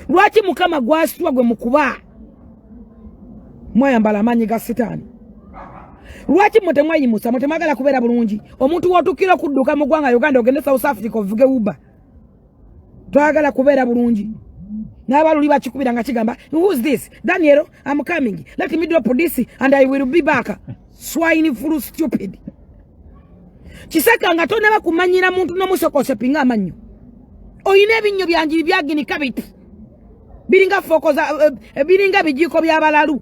Lwaki mukama gwasitwa gwe mukuba mwayambala amanyi ga sitaani? Lwaki mutemwayimusa mutemagala kubeera bulungi? Omuntu wotukira kudduka mu ggwanga Uganda ogende South Africa ovuge Uber twagala kubeera bulungi. N'abaluli bakikubira nga kigamba who's this? Daniel, I'm coming, let me drop this and I will be back. Swine full stupid. Kisaka nga tonaba kumanyira muntu n'omusokose pinga amanyo. Oyina ebinnyo byanjiri byagini kabiti biringa fokoza biringa bijiko by'abalalu.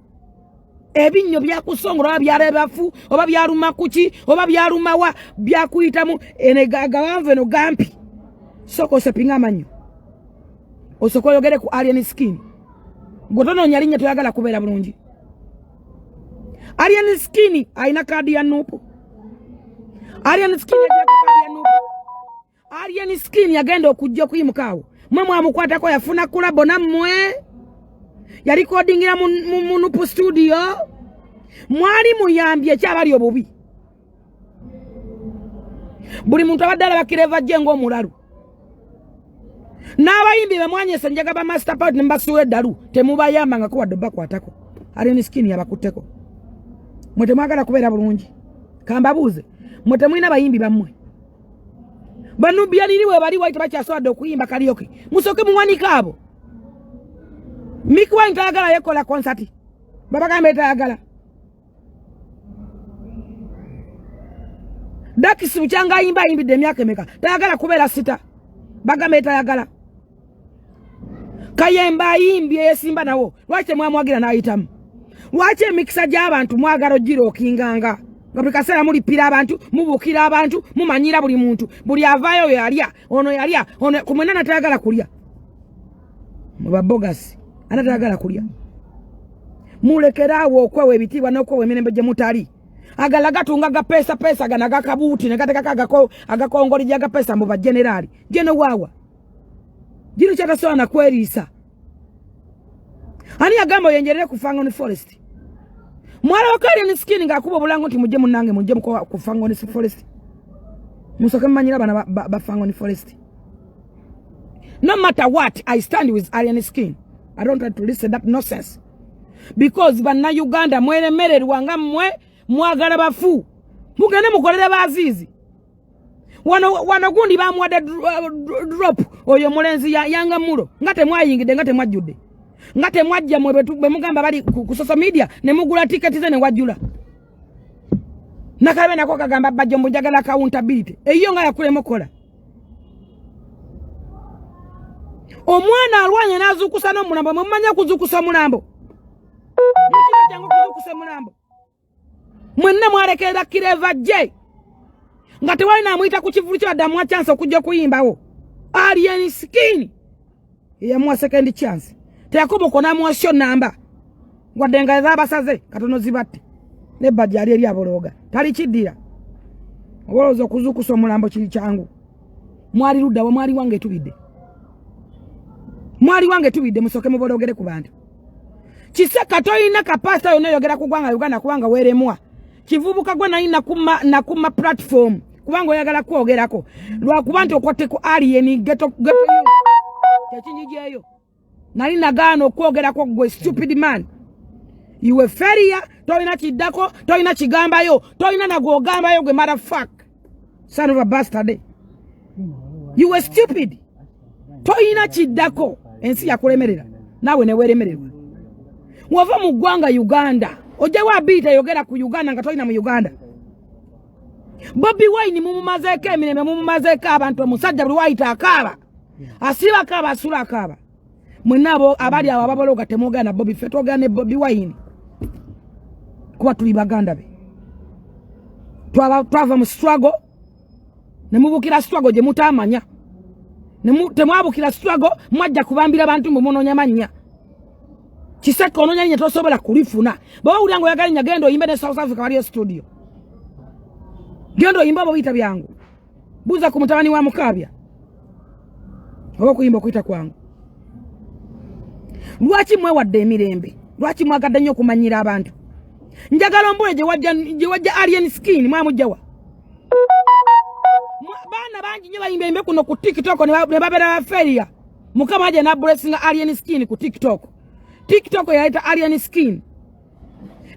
Ebinnyo byakusongola byarebafu oba byaluma kuki oba byaluma wa byakuyitamu enegagawanve no gampi sokose pinga amanyo. Osoko yogere ku alien skin. Gotono nyalinya tuyagala kubeera bulungi. Alien skin aina kadi ya nupu. Alien skin ya kadi ya nupu. Alien skin yagenda okujja kuyimukawo. Mwe mwamukwatako yafuna kulabo nammwe. Ya recordingira mu nupu studio. Mwali muyambye kyabali obubi. Buli muntu abadala bakireva jengo omulalu. N'abayimbi bamwanyesa njaga ba master part mbasuwe dalu temubayamba nga kuwa doba kwatako alien skin yabakutteko. Mwete mwagala kubeera bulungi kambabuuze mwete mwina bayimbi bammwe banu byaliriwe bali waita bakyaswadde okuyimba karaoke musoke muwanika abo. Mikwa ntagala yekola concert baba kambe tayagala Dakisi buchanga imba imbide myaka emeka tayagala kubeera sita bagambe tayagala Kayemba yimbye yesimba nawo lwache mwamwagira nayitamu lwache mikisa gy'abantu mwagalo jiro kinganga nga kasera muri pira abantu mubukira abantu mumanyira buli muntu buli avayo yalya ono kumwena natayagala kulya mubabogasi anatayagala kulya mulekerawo okwewe ebitibwa n'okwewe emirembe gye mutali agala gatunga ga pesa ganaga kabuti negateka agakongoli jaga pesa mbu ba generali jeno wawa jino chata so na kwerisa ani agamba yenjerere kufanga ni forest mwala wakali ni skin ngakuba bulango nti mujje munange mujje mko kufanga ni forest musoke manyira bana bafanga ni forest. No matter what, I stand with alien skin. I don't want to listen that nonsense because bana Uganda mwere mereri wanga mwe mwagala bafu mugene mukolere bazizi wanagundi bamwade drop oyo mulenzi yanga mulo ngate mwayingide ngate mwajjude ngate mwajja mwe mugamba bali ku social media ne mugula ticket ze ne wajjula nakabe nako kagamba bajjombo jagala accountability eyo nga yakule mokola omwana alwanya nazukusa no mulambo mmanya kuzukusa mulambo nikira tango kuzukusa mulambo mwenna mwarekerera kireva je ngate wali na muita ku kivulu kya damu chance okujja kuyimbawo alien skin ya mwa second chance teyakobo kona mwasho namba ngwadenga za basaze katono zibatte ne bajali eri abologa tali kidira obolozo kuzukusa mulambo kiri kyangu mwali ludda wa mwali wange tubide musoke mubologere ku bantu kisaka toyina kapasta yone yogera kugwanga Uganda kubanga weremwa kivubuka gwa na kuma platform kubanga oyagala kwogerako lwa kubantu okote ku alien geto yakinyijeyo nali nagano kwogerako gwe stupid man you were failure toyina kidako toyina kigambayo toyina nagogambayo gwe motherfuck son of a bastard you were stupid toyina kidako ensi yakulemerera nawe ne weremererwa wava mu ggwanga Uganda oje wabita yogera ku Uganda nga toyina mu Uganda Bobby Wine mumumazeke emireme mumumazeke abantu omusajja buli waita akaba asiba akaba asula akaba mwenabo abali abo ababologa temogana Bobby fetogane Bobby Wine kuba tuli baganda be twava mu struggle ne mubukira struggle je mutamanya ne temwabukira struggle mwajja kubambira abantu mu munonya manya kiseko ononya nye tosobola kulifuna baba uli yango yagali nyagendo yimbe ne South Africa wali studio gendo yimba bo bita byangu buza ku mutabani wa mukabya oba kuyimba kuita kwangu lwaki mwe wadde emirembe lwaki mwagadde nnyo kumanyira abantu njagala mbole je wajja alien skin mwamujjawa baana bangi nyo bayimbe kuno ku TikTok ne babera failure mukama aje na blessing alien skin ku TikTok yaita alien skin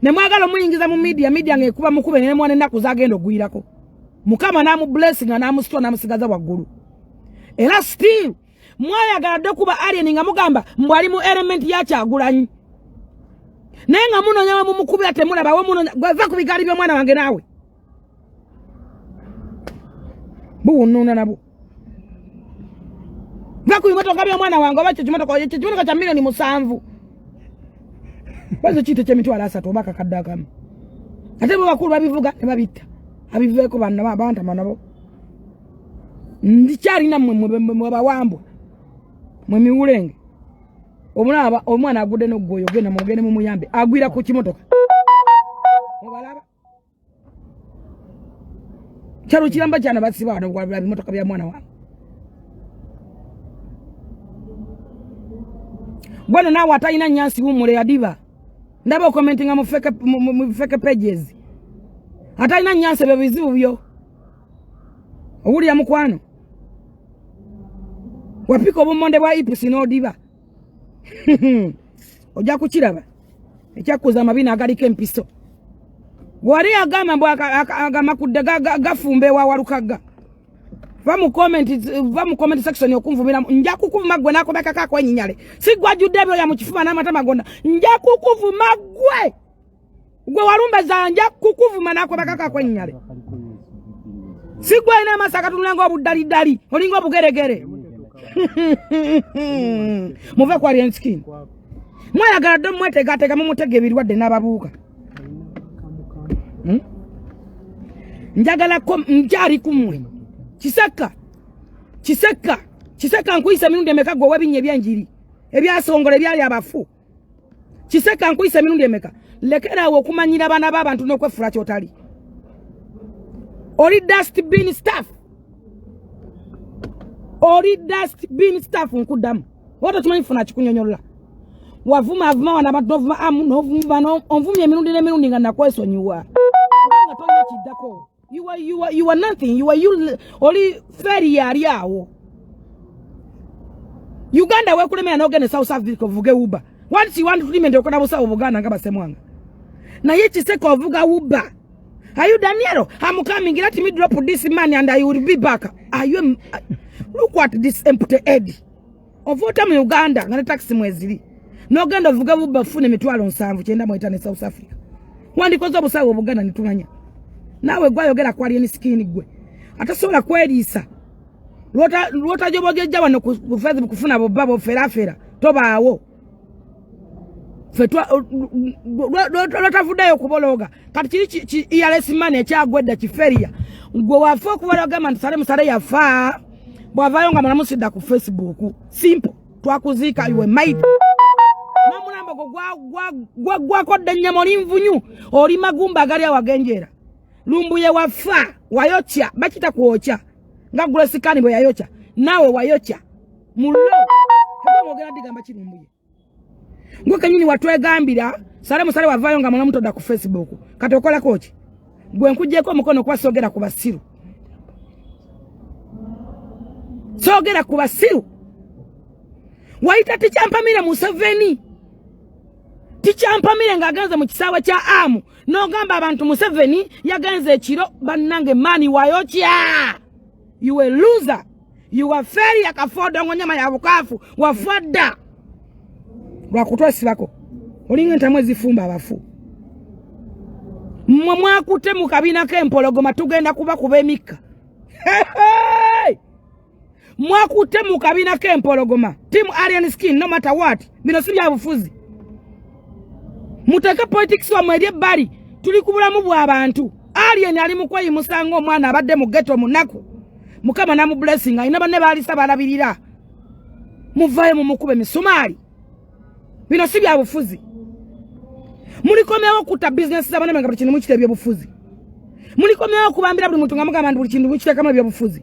ne mwagalo muyingiza mu media ngekuba mukube ne mwana ndaku zagendo gwirako mukama na mu blessing na mu store na musigaza wagulu era still mwayagala dokuba alien nga mugamba mbwali mu element ya kyagulanyi nenga muno nyawe mumukubira temulaba we muno gwava kubigali bya mwana wange nawe buununa nabo vaku imotoka bya mwana wange bacho kimotoka cha milioni 7 bazo chite che mitwala 3 obaka kaddaka ate bo bakulu babivuga ne babita abiveko banna abantu manabo ndichari na mwe bawambo mwe miwulenge omulaba omwana agude no goyo gena mugene mu muyambe agwira ku kimotoka obalaba charo kiramba cyane basiba no gwabira bimotoka bya mwana wange bwana nawe atayina nyansi wumule yadiba ndaba commenting mu fake pages atayina nyansi byo bizibu byo owuli ya mukwano wapika obumonde bwa ipusi no diba oja kukiraba ekyakuza amabina agaliko empiso wali agamba mbwa agamakudde gafumbe wa walukaga va mu comment section yokunvumira nja kukuvuma gwe nako bakaka kwa nyinyale sigwa jude byo ya mukifuma na mata magonda nja kukuvuma gwe walumba za nja kukuvuma nako bakaka kwa nyinyale sigwa ina masaka tunulango obudali dali olingo bugeregere muve kwa alien skin mwaya garado mwete gateka mumutege birwadde nababuka njagala ko njari kumwe kiseka nkuyisa mirundi emeka gwe wabinye byanjiri ebyasongole byali abafu kiseka nkuyisa mirundi emeka lekera wo kumanyira bana babantu nokwefura kyotali oli dustbin staff nkudamu woto tumanyi funa kikunyonyola wavuma wana badovuma amu novuma no onvumye mirundi nga nakwesonyiwa nga tonye kiddako you are nothing oli feri yali awo Uganda wekulemera nogene South Africa ovuge Uber once you want to limende okona busawo Buganda nga basemwanga na ye kiseko ovuga Uber are you Daniel I'm coming let me drop this money and I will be back are you look at this empty head ovota mu Uganda ngane taxi mwezili nogenda ovuga Uber fune mitwalo 7 kyenda mu itane South Africa wandikoza busawo Buganda nitunganya nawe gwayogera kwa alien skin gwe atasobola kwelisa lota jobogeja wano ku Facebook kufuna bobabo ferafera tobaawo fetwa lota vudayo kubologa kati kiri IRS money ekyagwedda kiferia gwe wafa okubaloga man sale yafa bwavayo nga mwana musida ku Facebook simple twakuzika iwe might namulamba gwa kodde nyamoli mvunyu oli magumba gali awagenjera lumbuye wafa wayocha bakita kuocha nga gule sikani bwe yayocha nawe wayocha mulo haba mogera digamba kirumbuye ngwe kanyini watwegambira sale wavayo nga mwana mutoda ku Facebook katokola kochi gwe nkujeko mukono kwa sogera ku basiru waita tichampamira Museveni tichampamira ngaganza mu kisawa kya amu no gamba abantu Museveni yaganze ekiro bannange mani wayocha you a loser you are fair yakafoda ngonyama ya bukafu wafada lwakutwasi bako olinga ntamwezi fumba abafu mwakute mu kabina k'empologoma tugenda kuba kubemika mwakute mu kabina k'empologoma team alien skin no matter what bino sibya bufuzi mutaka politics wa mwedye bali tuli kubulamu bwa abantu alien ali mukwayi musango omwana abadde mu ghetto munako mukama na mu blessing ina banne bali sabalabirira muvaye mu mukube misumali bino sibya bufuzi mulikomyewo kuta business zabane nga buli kintu mukite bya bufuzi mulikomyewo kubambira buli muntu ngamugamba buli kintu mukite kama bya bufuzi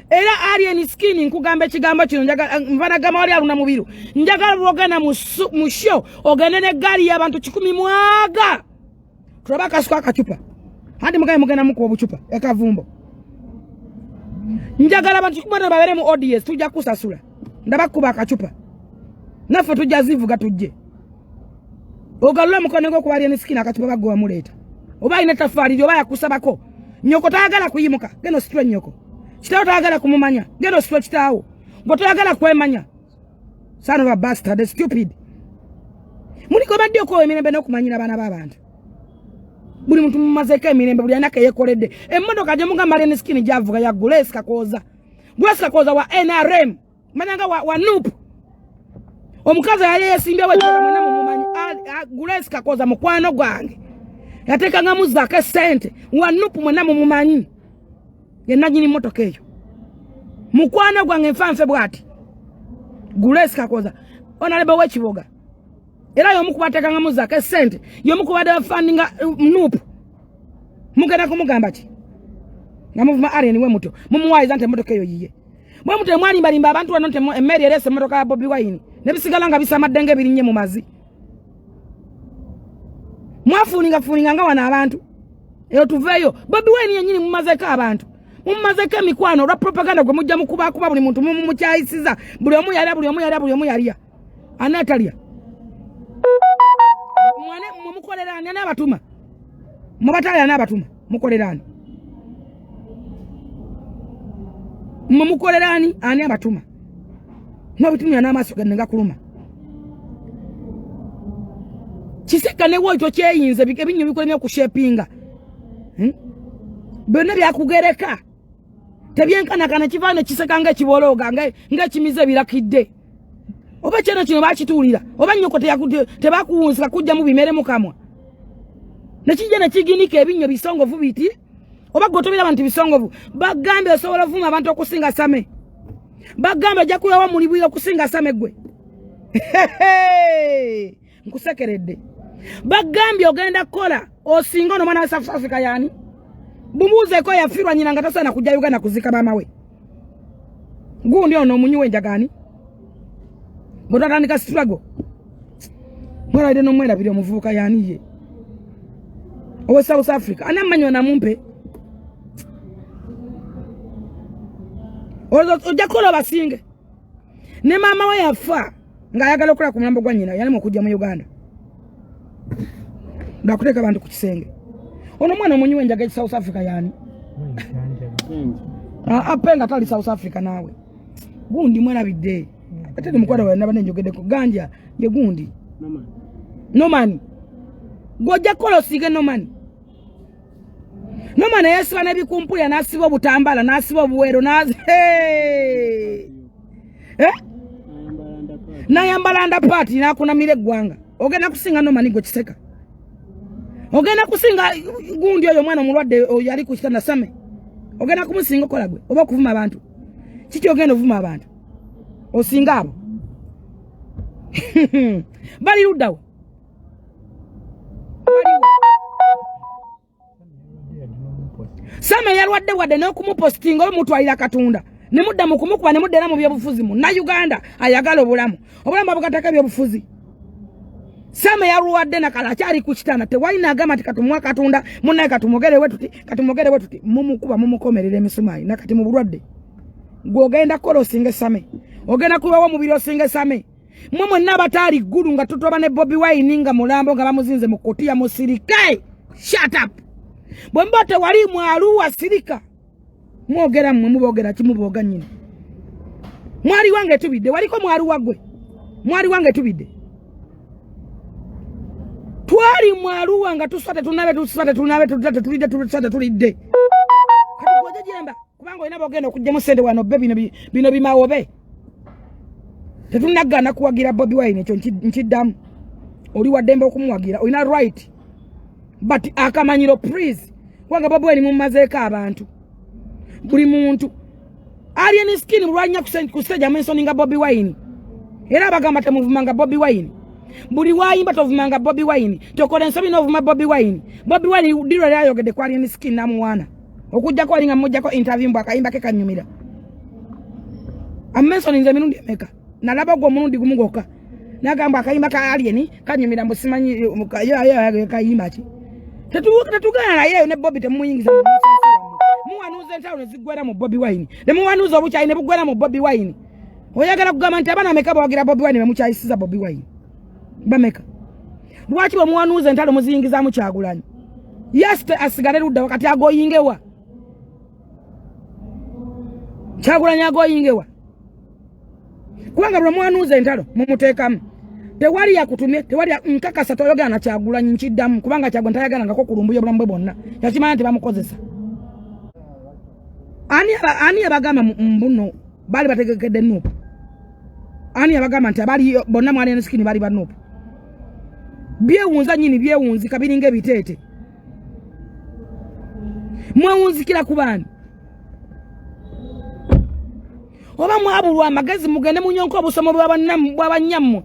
era alien skin nkugamba ekigambo kino njaga mvana gama wali aluna mubiru njagala bwogana mu show oganene gali y'abantu 10 mwaga turabaka swa kachupa handi mugaye mugana muko obuchupa ekavumbo njagala abantu 10 babere mu audience tujja kusasula ndabakuba akacupa naffe tujazivuga tujje ogalula mukono gwo kubalya ne skin akacupa bagwa muleta oba ine tafaali oba yakusabako nyoko taagala kuyimuka geno sitwe nyoko kitawo taagala kumumanya geno sitwe kitawo ngo taagala kwemanya son of a bastard the stupid muliko badde ko emirembe n'okumanyira abaana b'abantu buli muntu mumazeka emirembe buli anaka yekoledde emmotoka gye mugamba ne skin javuga ya Grace Kakoza wa NRM mananga wa NUP omukazi yali yesimbye we mwana mumumanyi Grace Kakoza mukwano gwange yateka nga muzaka sente wa NUP mwana mumumanyi ye najini motoka eyo mukwano gwange mfanfe bwati Grace Kakoza onalebe wekiboga era yo mukubateka nga muzaka sente yo mukubada funding NUP mugenda kumugamba ki nga muvuma Alien we muto mumuwaiza nte motoka eyo yiye bwe muto mwali mbalimba abantu wano nte Mary erese motoka ya Bobi Wine ne bisigala nga bisamadde birinye mu mazi mwafuninga nga wana abantu eyo tuveyo Bobi Wine yenyini mumazeka abantu mumazeka mikwano lwa propaganda gwe mujja mukuba buli muntu mumukyayisiza buli omu yali anatalia mwane mumukolerani n'abatuma mubatala n'abatuma mukolerani mumukolerani ani abatuma n'abitumya n'amaaso ganenga kuluma kiseka ne woito kyeyinze ebinyo bikolemye okushepinga byonna byakugereka tebyenkanakana kivaane kisekanga ekibologa nga ekimize birakidde oba kyeno kino bakituulira oba nnyoko tebakuwunzika kujja mu bimere mukamwa nekijja nekiginika ebinyo bisongovu biti oba gotobera abantu bisongovu bagambe osobola vuma abantu okusinga Same bagambe ajja kuyawa mulibwira okusinga Same gwe nkusekeredde bagambe ogenda kola osinga no mwana wa South Africa yani bumuze ko yafirwa nyina ngataso na kujja Uganda kuzika mama we gundi ono munyiwe njagani mutandika struggle mwana ide no mwenda video muvuka yani ye owe South Africa anamanyo na mumpe oja kola basinge ne mama we yafa nga ayagala okola ku mulambo gwa nyina yani mukujja mu Uganda ndakuteka abantu ku kisenge ono mwana munyiwe njaga South Africa yani apenga tali South Africa nawe gundi mwana bidde ate ni mukwada wa nabane njogede ko ganja ye gundi no man goja kolo sige no man yesiba nebikumpulya nasiba butambala nasiba buwero nazi nayambalanda party nakuna mire gwanga ogenda kusinga no man go kiseka ogenda kusinga gundi oyo mwana mulwadde yali ku kitanda Same ogenda kumusinga kola gwe oba kuvuma abantu kiki ogenda ovuma abantu osinga abo bali ludawo Same yalwadde wadde n'okumupostinga omutwalira Katunda ne mudda mu kumukuba ne muddera mu byobufuzi mu na Uganda ayagala obulamu bukataka byobufuzi Same yalwadde nakala kyali ku kitanda tewalina agamba ati katumwa Katunda munnaye katumogere wetuti mumukuba mumukomerera emisumayi nakati mu bulwadde gwogenda kola osinge Same ogenda kubawo mu biro osinge Same mwe n'abatali ggulu nga tutoba ne Bobi Wine nga mulambo nga bamuzinze mu kotiya musirike shut up bwe mbote wali mwalu wasirika mwogera mmwe mubogera kimuboga nyine mwali wange tubidde waliko mwalu wagwe mwali wange tubidde twali mwalu wanga tusate tulidde kati gwoje jemba kubanga ina bogenda okujja mu sente wano be bino bimawobe tetunagana kuwagira Bobi Wine ekyo nkiddamu oli waddembe okumuwagira olina right but akamanyiro please wanga Bobi Wine mumazeeka abantu buli muntu alien skin mulwanya kuseja mentioninga Bobi Wine era bagamba temuvumanga Bobi Wine buli wayimba tovumanga Bobi Wine tokole nsobi novuma Bobi Wine diro lyayogedde kwa alien skin namuwana okujja ko alinga mujja ko interview mbu akayimba ke kanyumira amensoninze mirundi emeka nalaba gwo murundi gumugoka nagamba akayimba ka alien kanyumira mbusimanyi yo kayimba ki tetugana naye ne Bobi temuyingiza muwanuze ntalo nezigwera mu Bobi Wine ne muwanuza obuchayi ne bugwera mu Bobi Wine oyagala kugamba nti abaana ameka bawagira Bobi Wine bemukyayisiza Bobi Wine bameka lwaki bamuwanuuza entalo muziyingizaamu Kyagulanyi yasite asigale ludda wakati agoyingewa Kyagulanyi agoyingewa kubanga bwemuwanuuza entalo mumuteekamu tewali yakutumye tewali nkakasa toyogera na Kyagulanyi nkiddamu kubanga Kyagulanyi tayagalangako kulumbuya obulamu bwe bwonna yakimanya nti bamukozesa ani abagamba mbuno bali bategekedde Nuupu ani abagamba nti abali bonna mwali nsikini bali ba Nuupu byewunza nyini byewunzi kabiringa ebiteete mwewunzikira ku baani oba mwabulwa amagezi mugende munyonko obusomo bw'abannyammwe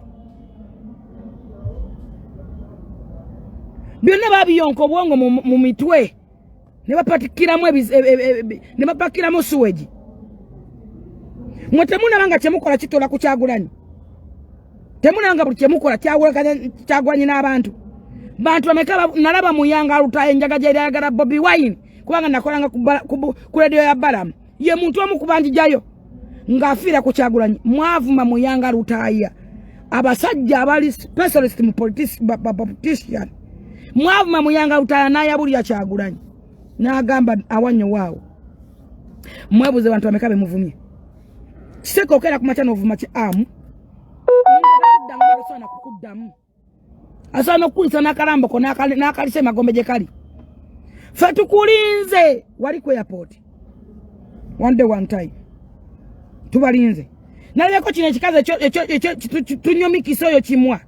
byonna babiyonka obwongo mu mitwe ne bapakiramu suweji mwe temunabanga kyemukola kitola ku Kyagulanyi temunabanga buli kyemukola Kyagulanyi n'abantu bantu bameka nalaba muyanga lutaye njaga gye yagala Bobi Wine kubanga nakolanga ku radio ya Balamu ye muntu omu kubanjijayo ng'afiira ku Kyagulanyi mwavuma muyanga lutaya abasajja abali specialist mu politician mwavuma muyanga lutaya n'ayabulira Kyagulanyi n'agamba awanyo waawo mwebuze bantu bameka bemuvumye kiseko okera kumacha n'ovuma ki amu kukuddamu asana okulisa n'akalamboko n'akalise magombe gye kali ffe tukulinze wali ku airport one day one time tubalinze nalabeko kino ekikazi ekyo tunyomikisa oyo kimwa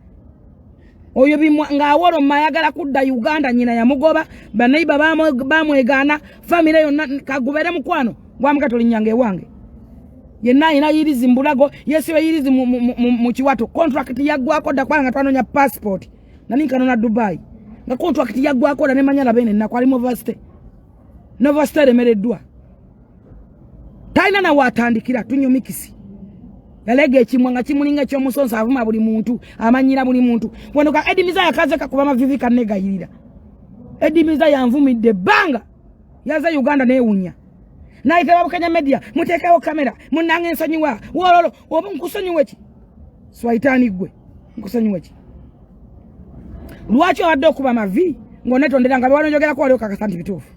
oyo bimwa ng'awolo mayagala kudda Uganda nyina yamugoba banaiba bamwegaana family yonna kagubere mukwano gwamukatoli nyange wange yenna ina yirizi mbulago yesiwe yirizi mu kiwato contract yaggwako dda kwanga twanonya passport nani kanona Dubai nga contract yaggwako da ne manyala bene nakwali Nova State emereddwa taina na watandikira tunyomikisi yalege ekimwa nga kimulinga ekyomusonsa avuma buli muntu amanyira buli muntu wanoka edimiza yakaze kakuba mavivi kanegayirira edimiza yanvumidde banga yaza Uganda neewunya naite babukanya media muteekawo kamera munange ensonyiwa wololo oba nkusonyiwe ki swaitani gwe nkusonyiwe ki lwaki wadde okuba mavi ng'onetondera nga bewanojogera ko waliwo kakasa nti bituufu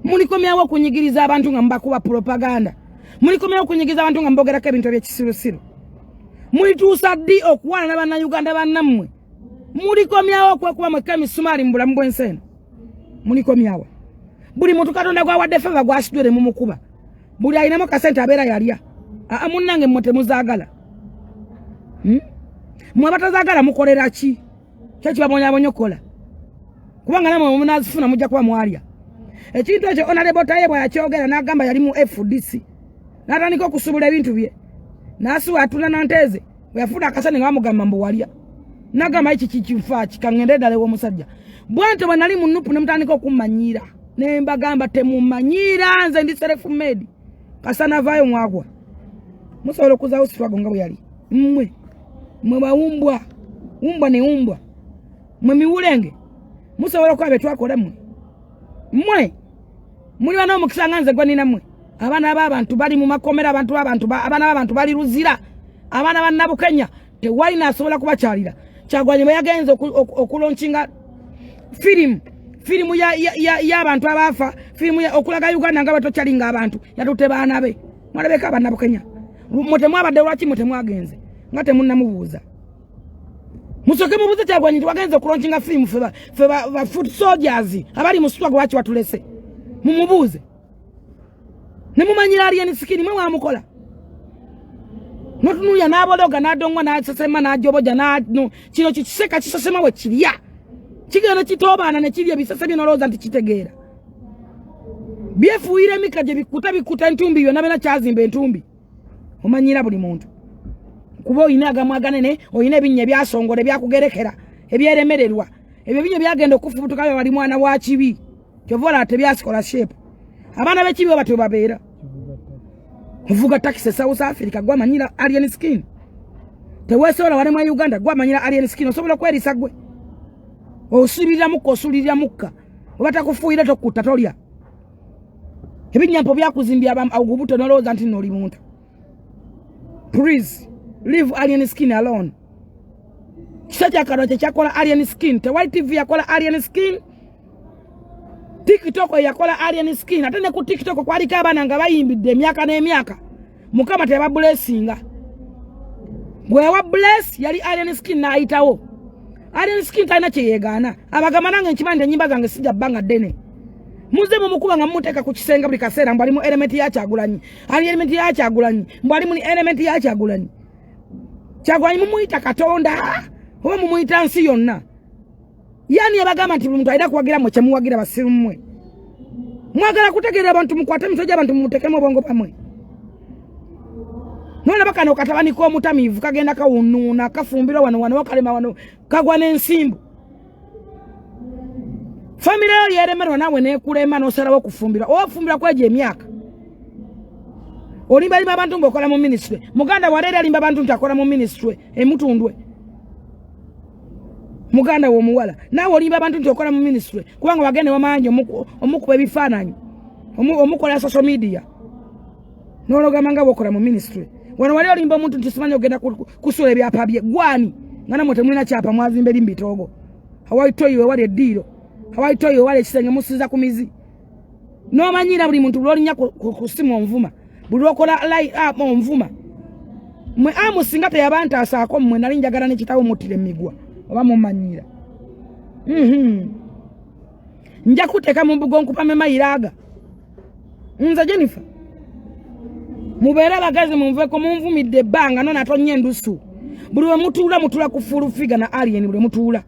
mulikomyawo okunyigiriza abantu nga mbakuba propaganda mulikomyawo okunyigiriza abantu nga mbogerako ebintu ebyekisirusiru mulituusa ddi okuwaana n'Abannayuganda bannammwe mulikomyawo okwekuba mwekka emisumaali mu bulamu bw'ensi eno mulikomyawo buli muntu Katonda gwawadde feva gwasitwere mu mukuba buli ayinamu kasente abeera yalya munnange mmwe temuzaagala mmwe batazaagala mukolera ki kyekibamonyabonye okukola kubanga namwe munazifuna mujja kuba mwalya ekintu ekyo Honorable Tayebwa yakyogera n'agamba yali mu FDC n'atandika okusubula ebintu bye n'asuwa atula nanteze bweyafuna akasane nga bamugamba mbu walya n'agamba iki kikifa kikangende ddala ew'omusajja bwante bwe nali mu Nuupu ne mutandika okummanyira ne mbagamba temumanyira nze ndi self made kasana vayo mwagwa musobola okuzaawo sitwago nga bwe yali mmwe bawumbwa umbwa ne umbwa mmwe miwulenge musobola okuba betwakola mmwe muli bana omukisa nga nze gwe nina mmwe abaana b'abantu bali mu makomera abaana b'abantu bali luzira abaana ba Nabukenya tewali n'asobola kubakyalira Kyagulanyi bwe yagenze okulonkinga firimu y'abantu abaafa firimu okulaga Uganda nga batokyalinga abantu yatutte baana be mwalabeka aba Nabukenya mmwe temwabadde lwaki mmwe temwagenze nga temunnamubuuza musoke mubuuze Kyagulanyi twagenze okulonkinga firimu ffe ba foot soldiers abali mu struggle lwaki watulese mumubuuze ne mumanyira alien sikini mwe wamukola notunuya n'abologa n'adongwa n'asesema n'ajoboja kino kikiseka kisesema we kirya kigenda kitobaana ne kirya bisese binolooza nti kitegeera byefuuyire emika gye bikuta entumbi byonna bena kyazimba entumbi omanyira buli muntu kuba oyina agamu aganene oyina ebinnya ebyasongola ebyakugerekera ebyeremererwa ebyo binnya byagenda okufubutuka bye bali mwana wa kibi kyovola tebyasikola shape abaana b'ekibi oba tebabeera ovuga taxi South Africa gwamanyira alien skin teweesobola wale mu Uganda gwamanyira alien skin osobola kwerisa gwe osulirira mukka oba takufuuyire tokkutta tolya ebinyampo byakuzimbya obubuto nolowooza nti noli muntu Please leave alien skin alone. Chacha karoche chakola alien skin. Te white TV yakola alien skin. TikTok yakola alien skin. Atene ku TikTok kwali kabana nga bayimbidde myaka n'emyaka. Mukama teba blessinga. Gwe wa bless yali alien skin na ayitawo. Alien skin talina kyeyegana. Abagamba nange nkimande nyimba zange sijja bbanga ddene. Muze mumukuba nga muteka ku kisenga buli kaseera mbali mu element ya Kyagulanyi. Ali element ya Kyagulanyi. Mbali mu element ya Kyagulanyi. Kyagulanyi mumuyita Katonda. Oba mumuyita nsi yonna. Yani abagamba nti muntu ayida kuwagira mwe kyemuwagira basiru mmwe. Mwagala kutegeera abantu mukwate misoja abantu mutekemu obwongo pamwe. Nona bakano katabani ko mutamivu kagenda kawununa kafumbira wano wakalema wano kagwa n'ensimbu. Family yali yeremerwa nawe nekulema nosalawo kufumbira. Ofumbira kweje emyaka. Olimba limba abantu ngokola mu ministry. Muganda walere alimba abantu ntakola mu ministry emutundwe. Muganda wo muwala. Nawe olimba abantu ntokola mu ministry. Kubanga bagende wamanje omukuba ebifaananyi. Omukola social media. Nono gamanga bokola mu ministry. Wano wali olimba omuntu ntisimanya ogenda kusula ebyapa bye. Gwani. Ngana mwe temulina kyapa mwazimbe limbitogo. Hawaitoyiwe wali eddiiro. Hawaitoyiwe wali ekisenge musiza ku mizi. N'omanyira buli muntu bulolinya ku simu onvuma. Buli okola live up onvuma. Mwe amusinga teyabanta asaako mmwe nali njagala ne kitawo mutire migwa. Oba mumanyira. Nja kuteeka mu mbugo nkupa mema iraga. Nza Jennifer. Mubeera bagazi munveko munvumidde ebbanga nona atonye endusu. Buli we mutula ku Fullfigure na alien buli mutuula.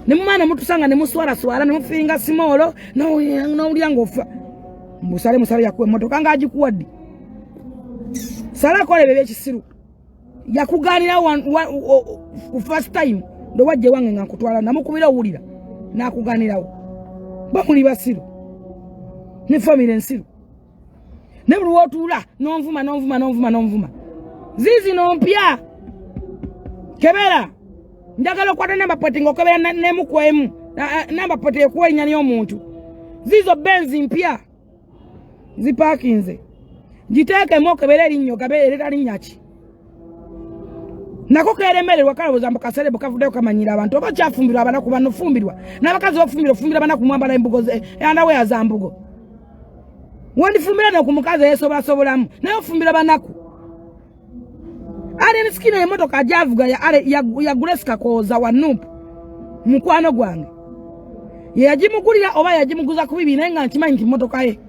Ne mumana mutusanga ne muswala ne mufinga simolo n'owulira ng'ofa. Musale yakuwa emmotoka ng'agikuwadde. Sala kole bebe ekisiru. Yakuganira first time ndo wajje wange nga nkutwala namukubira owulira n'akuganirawo. Bamuli basiru. Ne family nsiru. Ne buli wotuula n'onvuma. Zizi nompya. Kebera. Njagala okwata namba poti ng'okebera n'emukwemu. Namba poti ekuwenya y'omuntu. Zizo benzi mpya. Zipakinze. Jiteekemu okebera erinnyo gabeera linnya ki. Nako keremererwa kalabuza mbakasere bukavudde okamanyira abantu oba kyafumbirwa abanaku banofumbirwa n'abakazi bafumbira abanaku mwambala embugo yandawe yazambugo. Wandifumbira no kumukazi yesobolamu naye ofumbira abanaku. Ale nsikina emotoka ajavuga ya Grace Kakoza wa Nup mukwano gwange. Ye yajimugulira oba yajimuguza ku bibi nenga nkimanyi nti motoka ye.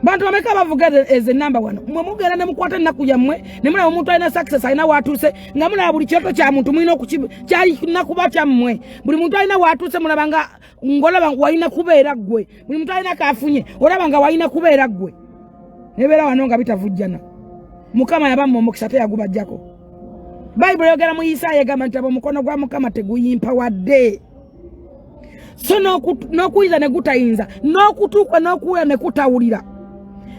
Bantu bameka bavuga as a number one. Mwe mugera ne mukwata naku yammwe ne mula omuntu alina success alina watuse nga mula buli kyoto kya muntu mulina okukiba kyali nakubatya mmwe. Buli muntu alina watuse mulabanga ngolaba walina kubeera gwe. Buli muntu alina kafunye olabanga walina kubeera gwe. Nebeera wano nga bitavujjana. Mukama yabamma omukisa teyagubajjako. Bible yogera mu Isaya egamba nti omukono gwa Mukama teguyimpa wadde. So n'okuyinza ne gutayinza n'okutuuka n'okuwula ne kutawulira.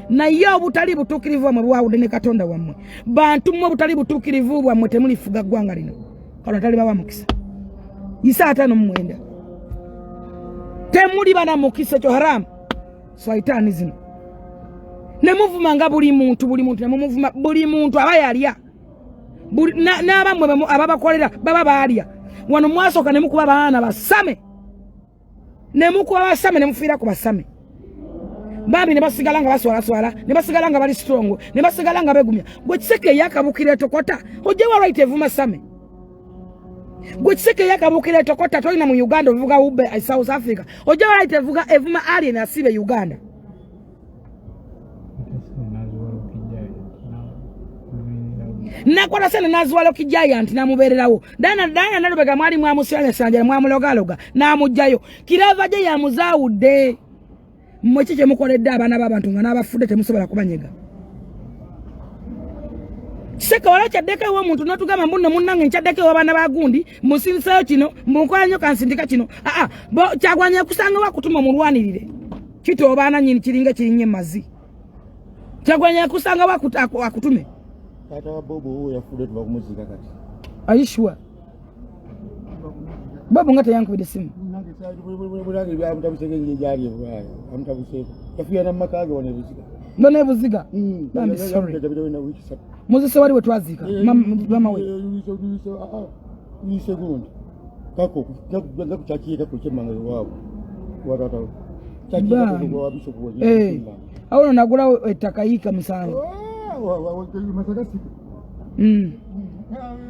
Na yo butali butukirivu bwamwe bwawudde ne Katonda wammwe. Bantu mmwe butali butukirivu bwamwe temulifuga ggwanga lino. Kano tali baba mukisa. Isa 5:9. Temuli bana mukisa kyo haramu. Swaitani zino. Ne muvuma nga buli muntu ne muvuma buli muntu abayalya. N'abamwe ababakolera baba baalya. Wano mwasoka ne mukuba baana basame. Ne mukuba basame ne mufiira ku basame. Babi ne basigala nga baswala ne basigala nga bali strong ne basigala nga begumya. Gwe kiseke yakabukire tokota ojje wa right evuma same. Gwe kiseke yakabukire tokota tolina mu Uganda ovuga ube South Africa ojje wa right evuma alien asibe Uganda. Nakola sene nazwalo giant namubererawo dana nalubega mwali mwamusala sanja mwamulogaloga namujjayo kirava je yamuzawudde. Mwechiche mukoledde abana b'abantu nga n'abafudde temusobola kubanyega. Kiseke wala kyaddeko w'omuntu n'otugamba mbunno munnange nkyaddeko w'abaana ba gundi musinseyo kino mukola nnyo kansindika kino Kyagwanya kusanga wakutuma mulwanirire kito obaana nyini kiringa kirinye mazi. Kyagwanya kusanga wakutume tata wa Bobo yafudde tubakumuzika kati. Are you sure? Bobo ngata yankubide simu. Ndone buziga. I'm sorry. Muzise wali wetwazika. Mama we. Ni segundo. Kako kuchakira kuchemanga wabo. Warata. Chakira ko wabishopo. Awo nagula etakayika misalo.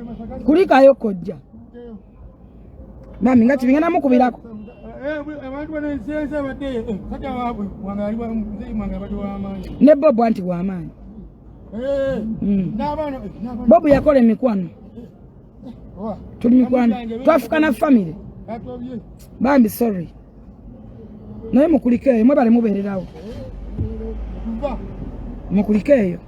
Masakasi. Kulika yokojja. Mami ngati bingana mukubirako. Abantu banensense bate kata wabwe mwangalibwa mzee mwangabatu wa amani. Ne Bobo anti wa amani. Nabano Bobo yakole mikwano. Tuli mikwano. Twafukana family. Bambi sorry. Naye mukulikeyo mwe bale mubererawo. Mukulikeyo.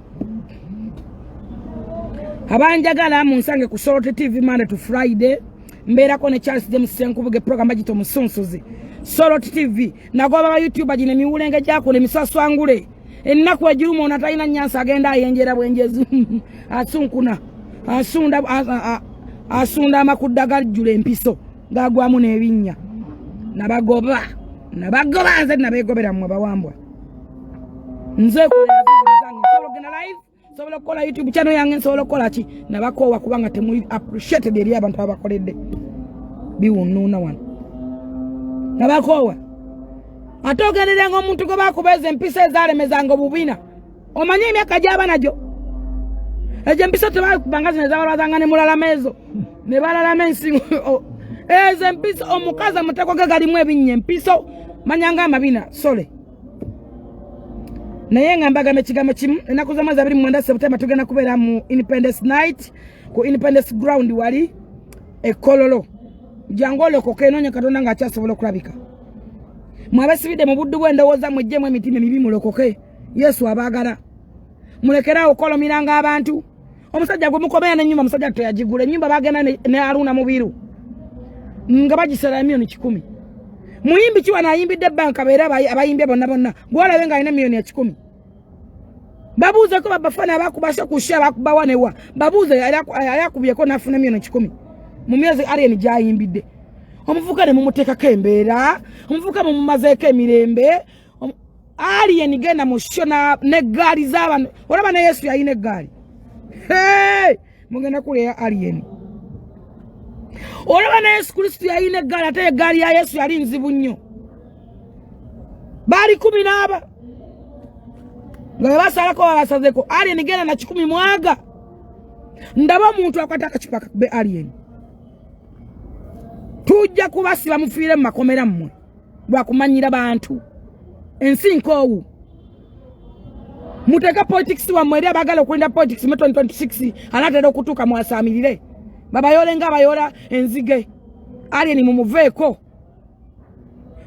Abanjagala munsange ku Soroti TV Monday to Friday. Mbera kone Charles James Senkubuge program agito musunsuzi. Soroti TV nagoba ba YouTube agine miwulenge jako ne misaso angule. Ennaku ejirumo onataina nyansa agenda ayenjera bwenjezi. Asunkuna. Asunda makuddaga jule empiso. Gagwamu n'ebinnya. Nabagoba nze nabegobera mu bawambwa. Nze kulera zangu solo gena live. Sobola kola YouTube channel yange sobola kola ki nabakowa kubanga temuli appreciated eri abantu abakoledde biwununa wana nabakowa atogerere ngo omuntu go bakubeze empisa ezalemezanga obubina omanye emyaka gyaba najo eje empisa tebakubangazi nezabalwazanga ne mulala mezo ne balala mensi eze empisa omukazi muteko galimu ebinnya empiso manyanga amabina sole naye ngambaga mekigambo kimu enaku z'omwezi 29 September tugenda kubeera mu Independence Night ku Independence Ground wali ekololo jangolo kokenonya katonda nga akyasobola okulabika mwabasibide mu buddu bw'endowooza mwejjemu emitima emibi mulokoke Yesu abaagala mulekerawo okolomiranga abantu omusajja gwe mukomera n'ennyumba musajja toyagigula ennyumba bagenda ne Aruna Mubiru nga bagisala milioni 10 muyimbi kiwa nayimbidde banka beera abayimbye bonna gwalabe nga alina milioni 10 babuuze ko babafana abakubasha kusha bakubawanewa babuuze ayakubyeko nafuna milioni 10 mu myezi alien gyayimbidde omuvuka ne mumuteekako embeera omuvuka mumumazeeko emirembe alien genda mu shona n'eggaali z'abantu olaba ne Yesu yalina eggaali mugenda kulya alien olaba na Yesu Kristo yalina eggaali ate eggaali ya Yesu yali nzibu nnyo bali 10 nga basalako babasazeko alien genda na 10 mwaga ndaba omuntu akwata akacupa kakube alien tujja kubasiba mufiire mu makomera mmwe lwakumanyira bantu ensinkowu muteka politics wammwe eri abagala okwenda politics mu 2026 anatera okutuuka mwasamirire babayole nga bayola enzige alien mumuveeko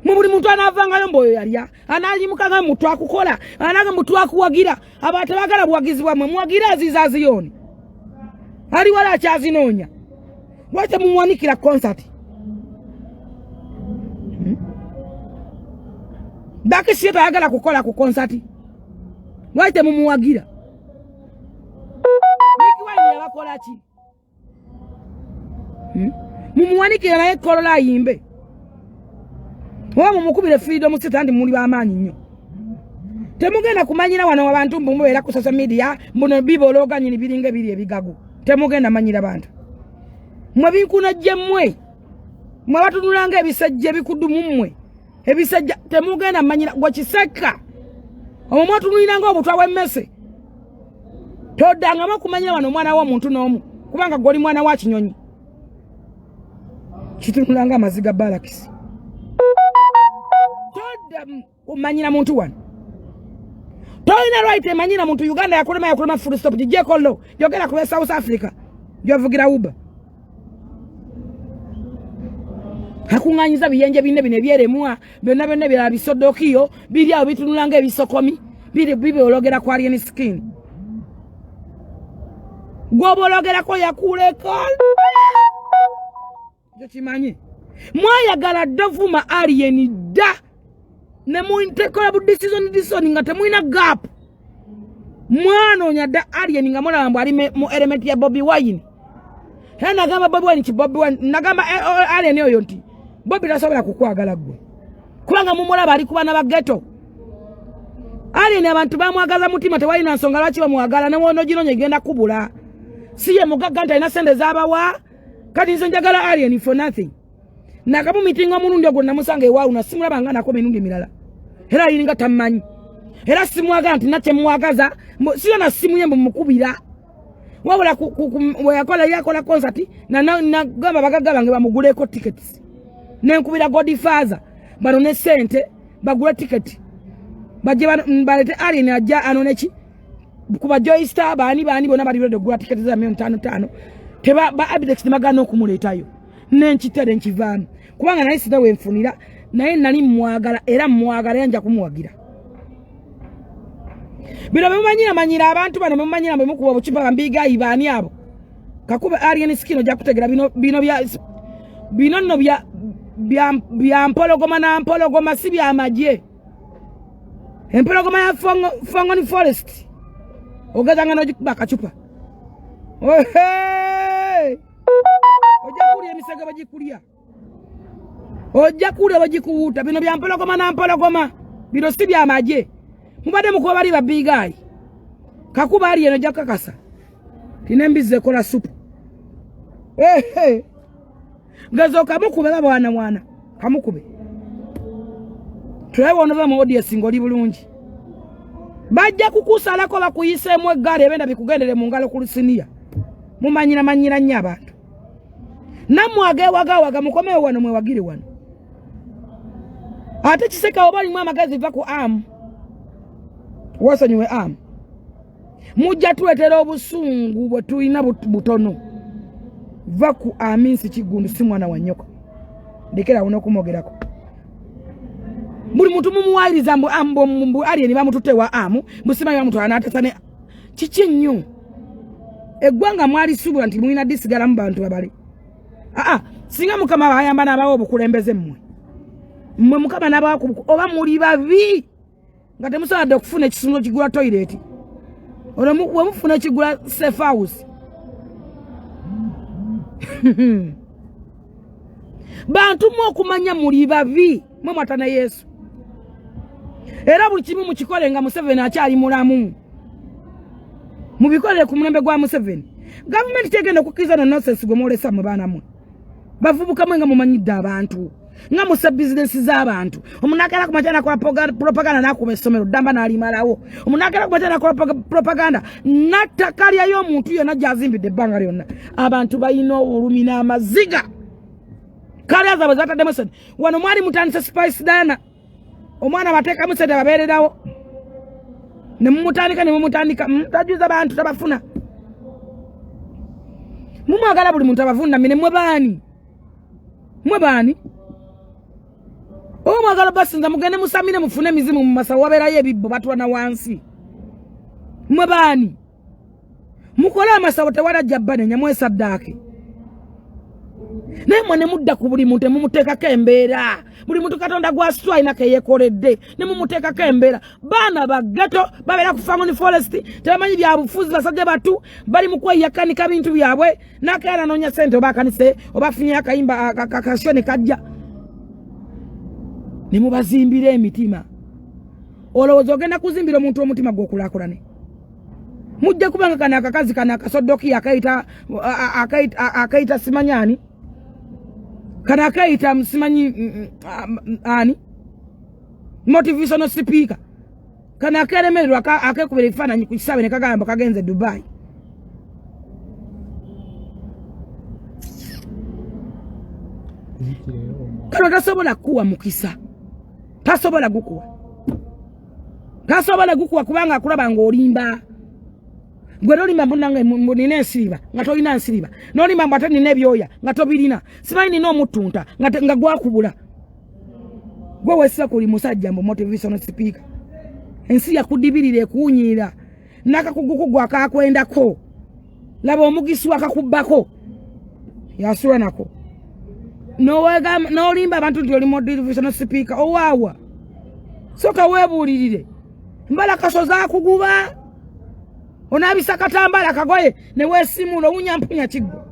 mu buli muntu anaavangayo mboyo yalya anaalimukanga muntu akukola anaaga muntu akuwagira abantu bagala buwagizi bwammwe muwagira aziza aziyoni ali wala akyazinoonya lwaki mumuwanikira concert bakisieto ayagala kukola ku concert lwaki mumuwagira nikiwaini yabakola ki mumuwanikira naye kolola ayimbe oba mumukubire freedom sitandi muli b'amaanyi nnyo temugenda kumanyira wano abantu mumubeera ku social media mbuno bibologanyini biringa biri ebigago temugenda manyira bantu mwe binkunajje mmwe mwe batunulanga ebisajja ebikuddu mummwe ebisajja temugenda manyira gwa kiseka omumwe atunuliranga obutwa bw'emmese toddangamo kumanyira wano omwana w'omuntu n'omu kubanga gwoli mwana wa kinyonyi kitunulanga amaziga balakisi todda kumanyira muntu wano toyina right emanyira muntu Uganda yakulema full stop gijekolo yogera ku South Africa gyovugira uba hakunganyiza biyenje binne bine byeremwa byonna bya bisodokiyo biri awo bitunulanga ebisokomi biri ologera kwa alien skin gwobologera ko yakuleka Jochimanye mwayagala dovuma alien da ne muintekola bu decision nga temuina gap mwana onyada alien nga mulamba ali mu element ya Bobby Wine hena gamba Bobby Wine ki Bobby Wine nagamba alien oyo nti Bobby tasobola kukwagala gwe kubanga mumulaba ali kubana ba ghetto Ali ne abantu bamwagaza mutima tewalina nsonga lwaki bamwagala ne wono gino nyegenda kubula. Siye mugagga nti alina sente z'abawa kati nze njagala alien for nothing. Nakamu mitingo mulundi ogwo namusanga ewawu na simulaba nga nako mirundi mirala. Era alinga tamanyi. Era simwaga nti nakye mwagaza siyo na simu ye mukubira. Wabula yakola concert na gamba bagagga bange bamuguleko tickets. Nenkubira Godfather bano ne sente bagula ticket. Baje balete alien ajja anonechi kuba Joy Star bani bona bali redo gula ticket za 555 teba ba Abidex magano kumuletayo nenchitere nchivana kubanga naye sida wenfunira naye nali mwagala era mwagala yanja kumuwagira bino bemanyira abantu bano bemanyira mbe mukuba buchimba bambiga ibani abo kakuba alien skino ja kutegera bino no bya mpologoma na mpologoma si bya maje empologoma ya fongo ni forest ogazanga no jikuba chupa ohe oja kulia misega bajikulia oja kulia bajikuuta bino bya mpologoma na mpologoma bino si bya maje mubade mukuba bali babigai kakuba ali eno jakakasa tinembize kola supu gazo kamukube mwana kamukube twebona ba modi singoli bulungi bajja kukusalako bakuyisemwe gale benda bikugendere mu ngalo kulusinia mumanyira nnyo abantu namwage waga mukome wano mwe wagire wano ate kiseka obali mwa magazi va ku am wasanywe am mujja tuletera obusungu bwe tulina butono va ku aminsi kigundu si mwana wa nnyoko ndekera uno kumogerako buli muntu mumuwairiza mbu alien bamututewa amu musima ya muntu anatasane chichi nnyo eggwanga mwali subula nti mulina disigala mu bantu abali singa mukama bayamba n'abawo obukulembeze mmwe mukama n'abawo oba muli babi nga temusobodde okufuna ekisumiro kigula toilet olwo we mufuna ekigula safe house bantu mwokumanya muli babi mwe mwatana Yesu era buli kimu mukikole nga Museveni akyali mulamu mubikolere ku mulembe gwa Museveni government tegenda kukiza no nonsense gwe molesa mu baana mu bavubuka mwenga mumanyidde abantu nga musa business z'abantu omunakala ku machana kwa propaganda nakuba essomero damba nalimalawo omunakala ku machana kwa propaganda natakalya y'omuntu yonna gyazimbidde ebbanga lyonna abantu bayina olumina amaziga kale azaba zatadde Museveni wano mwali mutandise Spice Diana omwana bateka musete babererawo ne mumutandika tajuza abantu tabafuna mumwagala buli muntu abafuna mine mwe bani omwagala basinza mugende musamine mufune mizimu mu masawa waberayo ebibbo batwana wansi mwe bani mukola amasawa tewala jabbane nyamwe saddake ne mwane mudda ku buli muntu mumuteekako embeera buli muntu Katonda gwa strike yekoledde ne mumuteekako embeera baana bagato babera ku family forest tebamanyi bya bufuzi basajja batu bali mu kweyakanika bintu byabwe nakera nonya sente oba kanise oba funya akayimba akashone kajja ne mubazimbira emitima olowooza ogenda kuzimbira omuntu omutima gw'okulakulane mujja kubanga kana akakazi kana akasoddoki akaita simanyani kana akaita msimanyi ani motivational speaker kana akelemerwa akekubira ebifaananyi ku kisabe ne kagamba kagenze Dubai kana tasobola kuwa mukisa tasobola gukuwa kubanga akulaba ng'olimba gwe nolimba mbunanga nina ensiriba nga tolina nsiriba nolimba mbate nina ebyoya nga tobirina simanyi nina omutunta nga gwakubula gwe wesisa kuli musajja mbu motivational speaker ensi yakudibirira ekuwunyira n'akakugu gwe akakwendako laba omugisi akakubbako yasula nako nolimba abantu nti oli motivational speaker owaawa soka weebuulirire mbala kasoza akuguba onabisa katambala kagoye ne wesimula unyampunya kiggo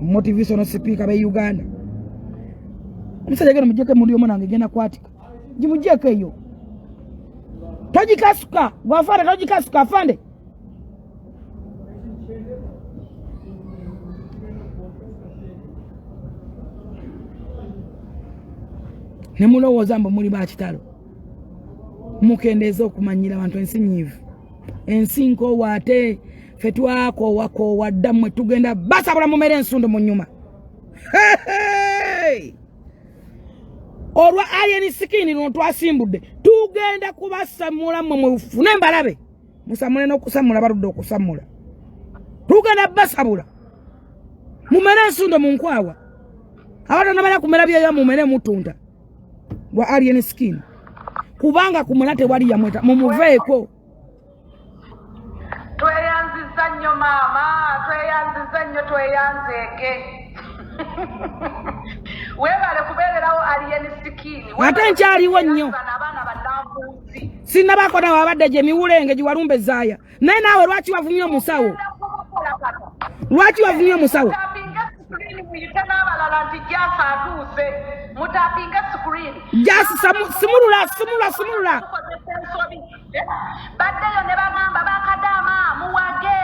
motivational speaker be Uganda musajja gano mujeke muri omo nange gena kwatika jimujeke yo Tojikasuka, gwafande tojikasuka afande. Nemulowooza mbu muli bakitalo. Mukendeeza okumanyira abantu ensi nyivu. Ensi nkoowa ate ffe twakoowa ddamwe tugenda basabula mumere ensundo mu nnyuma. Olwa alien sikini luno twasimbudde tugenda kubasamula mmwe mufune embalabe. Musamule n'okusamula baludde okusamula. Tugenda basabula mumere ensundo mu nkwawa. Abatana bala kumera byeyo mumere mutunta. Wa alien skin kubanga kumulate wali ya mweta mumuveeko tweyanziza nnyo maama tweyanziza nnyo tweyanzeeke webale kubeererawo alien skin ate nkyaliwo nnyo sinna bakona wabadde gye miwulenge giwalumbe zaaya naye naawe lwaki wavumye omusawo mutapinga screen just simulula baddeyo ne bagamba bakadama muwage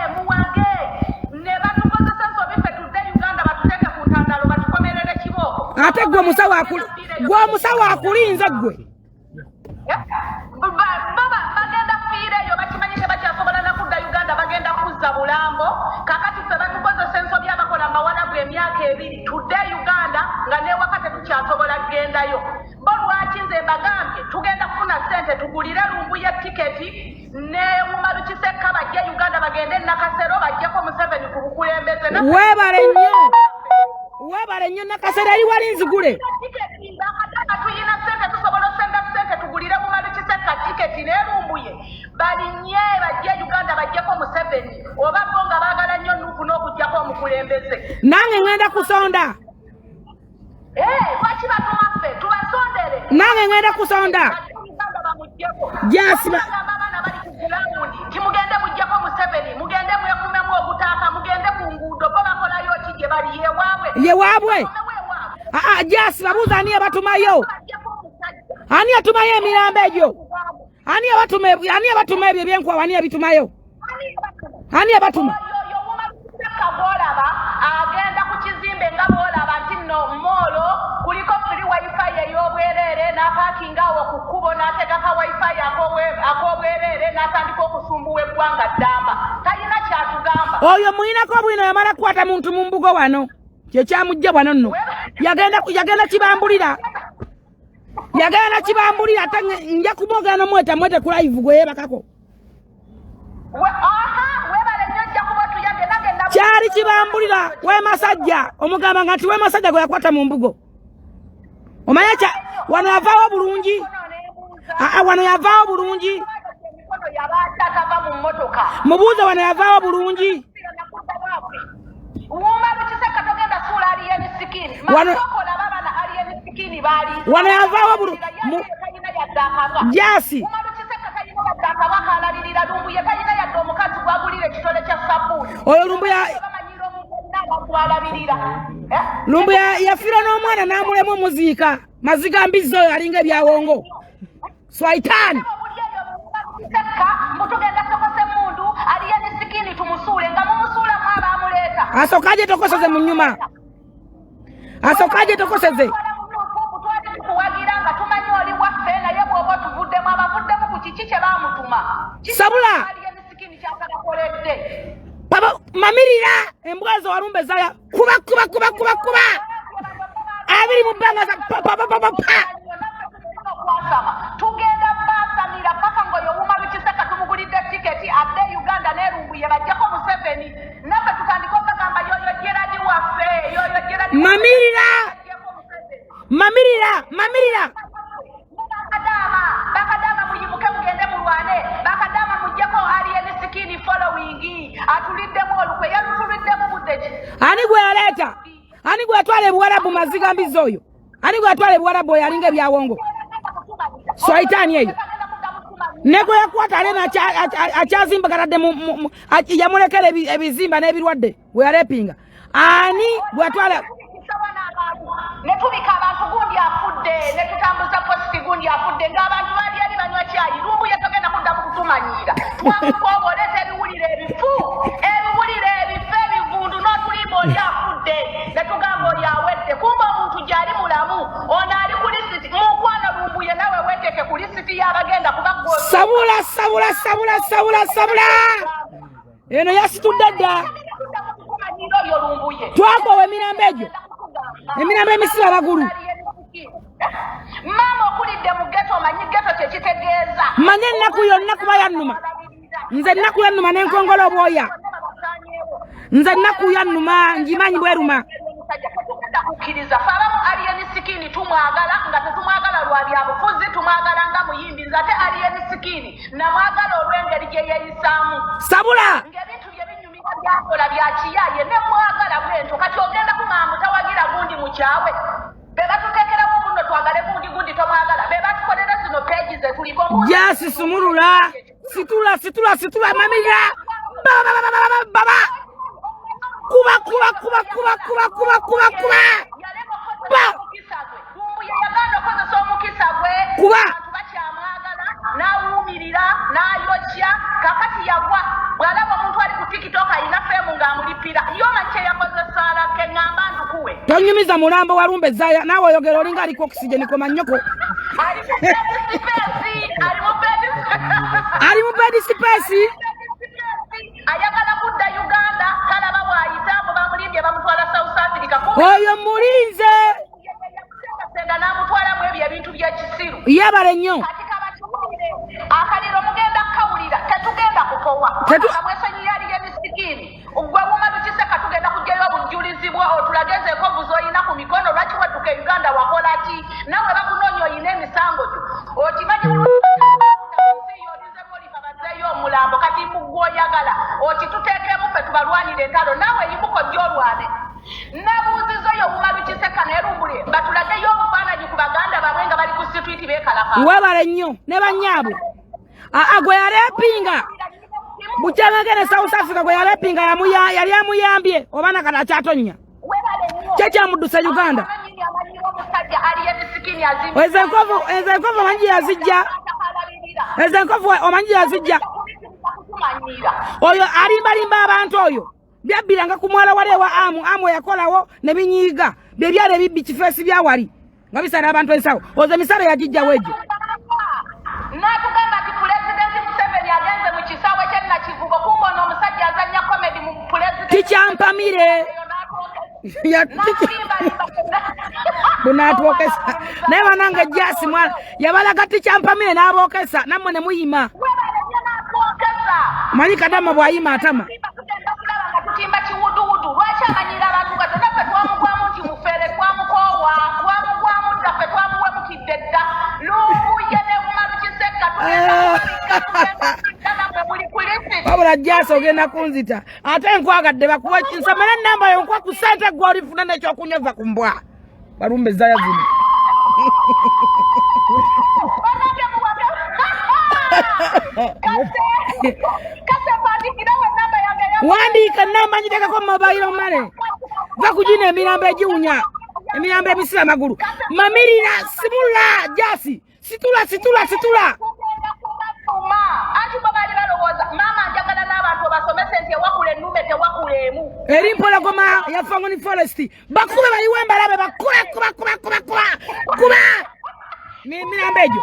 ne batukozesa nsobi ffe tudde Uganda batuteeke ku ntandalo batukomerere kiboko ate gwe omusawo akulinze gwe baba bagenda fiireyo bakimanyise bakyasobola nakudda Uganda bagenda kuzza bulambo kakati ffe batukozesa ensobi abakola mawalabu emyaka 2 tudde Uganda nga newaka tetukyasobola kugendayo bo lwaki nze mbagambye tugenda kufuna ssente tugulire lumbu ya tiketi ne Umar Kiseka bajje Uganda bagende Nakasero bajjeko Museveni ku bukulembeze webale nnyo Nakasero ali wali nzigule tuyina ssente tusobola osenda ssente tugulire Umar Kiseka tiketi n'erumbuye balinye bajje Uganda bajjeko Museveni oba bo nga baagala nnyo Nuupu n'okujjako omukulembeze nange ngenda kusonda lwaki batumaffe tubasondere nange ngenda kusonda jasiba abaana bali ku gulawundi timugende mujjako Museveni mugende mwekumemu obutaaka mugende ku nguudo bo bakolayo ki gye bali yewaabwe jasiba buuza ani abatumayo ani atumayo emirambo egyo ani abatuma ebyo ebyenkwawa ani abitumayo ani abatuma bolaba agenda ku kizimbe nga bolaba nti no molo kuliko free wifi ey'obwerere n'apakinga awo ku kkubo n'ategeka wifi ak'obwerere n'atandika okusumbuwa eggwanga ddamba talina kyatugamba oyo muyinako bwino yamala kukwata muntu mu mbugo wano kyekyamujja bwano nno yagenda kibambulira ate nja kumwogera mwete ku live gwe yeebakako kyali kibambulira Wemasajja omugamba nga nti Wemasajja gwe yakwata mu mbugo omanya wano yavaawo bulungi wano yavaawo bulungi mubuuze wano yavaawo bulungi wano yavaawo bulungi jasi oyo lumbu yafira n'omwana n'amulemu omuziika maziga mbizzo oyo alinga ebyawongo swaitani asookaje tokoseze mu nnyuma asookaje tokoseze sabula baba mamirira embwazo walumbe zaya kuba abiri mu banga za papa tugenda basamira paka ngo yo Umar Kiseka tumugulide tiketi ade Uganda nerumbuye bajjako Museveni nafe tutandika okugamba yoyo geradi waffe yoyo geradi mamirira bakadama muyimuke mugende mulwane bakadama mujjeko alien sikini following atuliddemu olukwe yatuliddemu budeji ani gwe yaleta ani gwe atwala ebuwarabu maziga mbizo oyo ani gwe atwala ebuwarabu oyo alinga ebyawongo swaitani eyo neko yakwata alena akyazimba katadde yamulekera ebizimba n'ebirwadde we yalepinga ani gwe atwala ne tubika abantu gundi afudde ne tutambuza posti gundi afudde ng'abantu bali ali banywa cyayi Lumbuye togenda kudda kutumanyira twamukoboleza ebiwulire ebifu ebivundu n'otulimba oli afudde ne tugamba oli awedde kumba omuntu gyali mulamu ono ali ku lisiti mukwana Lumbuye nawe weteeke ku lisiti y'abagenda kuba sabula eno yasitudde dda twakowa emirambo egyo emirambo emisira abagulu mama okulidde mu geto omanyi geto kyekitegeeza manye ennaku yonna kuba yannuma nze ennaku yannuma n'enkongola obwoya nze ennaku yannuma ngimanyi bweruma kukkiriza falamu aliyeni sikini tumwagala nga tetumwagala lwa byabufuzi tumwagala nga muyimbi nze ate aliyeni sikini namwagala olw'engeri gye yeeyisaamu sabula ng'ebintu bye binyumira byakola bya kiyaye ne mwagala bwento kati ogenda kumamba tawagira gundi mu kyawe be batuteekeramu buno twagale gundi tomwagala be batukolera zino peegi ze tuliko jasi sumulula situla mamira baba kuba n'awumirira n'ayokya kakati yagwa bw'alaba omuntu ali ku TikTok alina femu ng'amulipira yomanyi kyeyakoze saala ke ŋŋamba ndukuwe tonyumiza mulambo walumbe zaya nawe oyogera olinga aliko oxygen koma nnyoko ali mu bed space ayagala kudda Uganda kalaba bw'ayita abo bamulimbye bamutwala South Africa oyo mulinze senga n'amutwalamu ebyo ebintu by'ekisiru yabale nnyo akaliro mugenda kawulira tetugenda kukowa mwesonyi yali yemisikini gwe wuma bikiseka tugenda kujjayo obujulizibwa otulageze enkovu z'olina ku mikono lwaki wadduka e Uganda wakola ki nawe bakunoonya oyina emisango gyo okimanyi bazeeyo omulambo kati mugwoyagala okituteekemu ffe tubalwanire entalo nawe yimuko gy'olwane nabuuzizoyo wuma bikiseka naye Lumbule batulageyo obufaananyi ku baganda babwe nga bali ku situiti beekalaka webale nnyo ne bannyaabwe gwe yalepinga bukyamagene South Africa gwe yalepinga yali amuyambye oba nakati akyatonya kyekyamuddusa Uganda ezenkovu omanyi yazijja ezenkovu omanyi yazijja oyo alimbalimba abantu oyo byabbiranga ku mwala wali ewa amu yakolawo ne binyiiga bye byali ebibbi kifeesi byawali nga bisala abantu ensawo ozo emisala yagijjawo egyo n'atugamba nti pulezidenti Museveni agenze mu kisaawe ky'ennakivugo kumbona omusajja azannya komedi mu pulezidenti tikyampamire bunatwokesa naye banange jasi mwana yabalaga tikyampamire n'abookesa nammwe ne muyima manyi kadama bw'ayima atama tutimba kiwuduwudu lwaki amanyira abantu nga tonaffe twamugwamu nti mufeere twamukoowa twamugwamu ddaffe twamuwemukidde dda Lumbuye ne wuma bikiseka wabula jasi ogenda kunzita ate nkwagadde bakuwa nsamala ennamba yo nkwa ku ssente gw'olifuna n'ekyokunyweza ku mbwa balumbe zaya zino wandiika nnamba ngitekako mu mobile money va kugina emirambo egiwunya emirambo emisira amagulu mamirira simula jasi situla anti bwe baali balowooza maama njagala n'abantu basomese nti ewakula ennume tewakula emu eri mpologoma ya Fangoni Forest bakube bayiwe embalabe bakube kuba mirambo egyo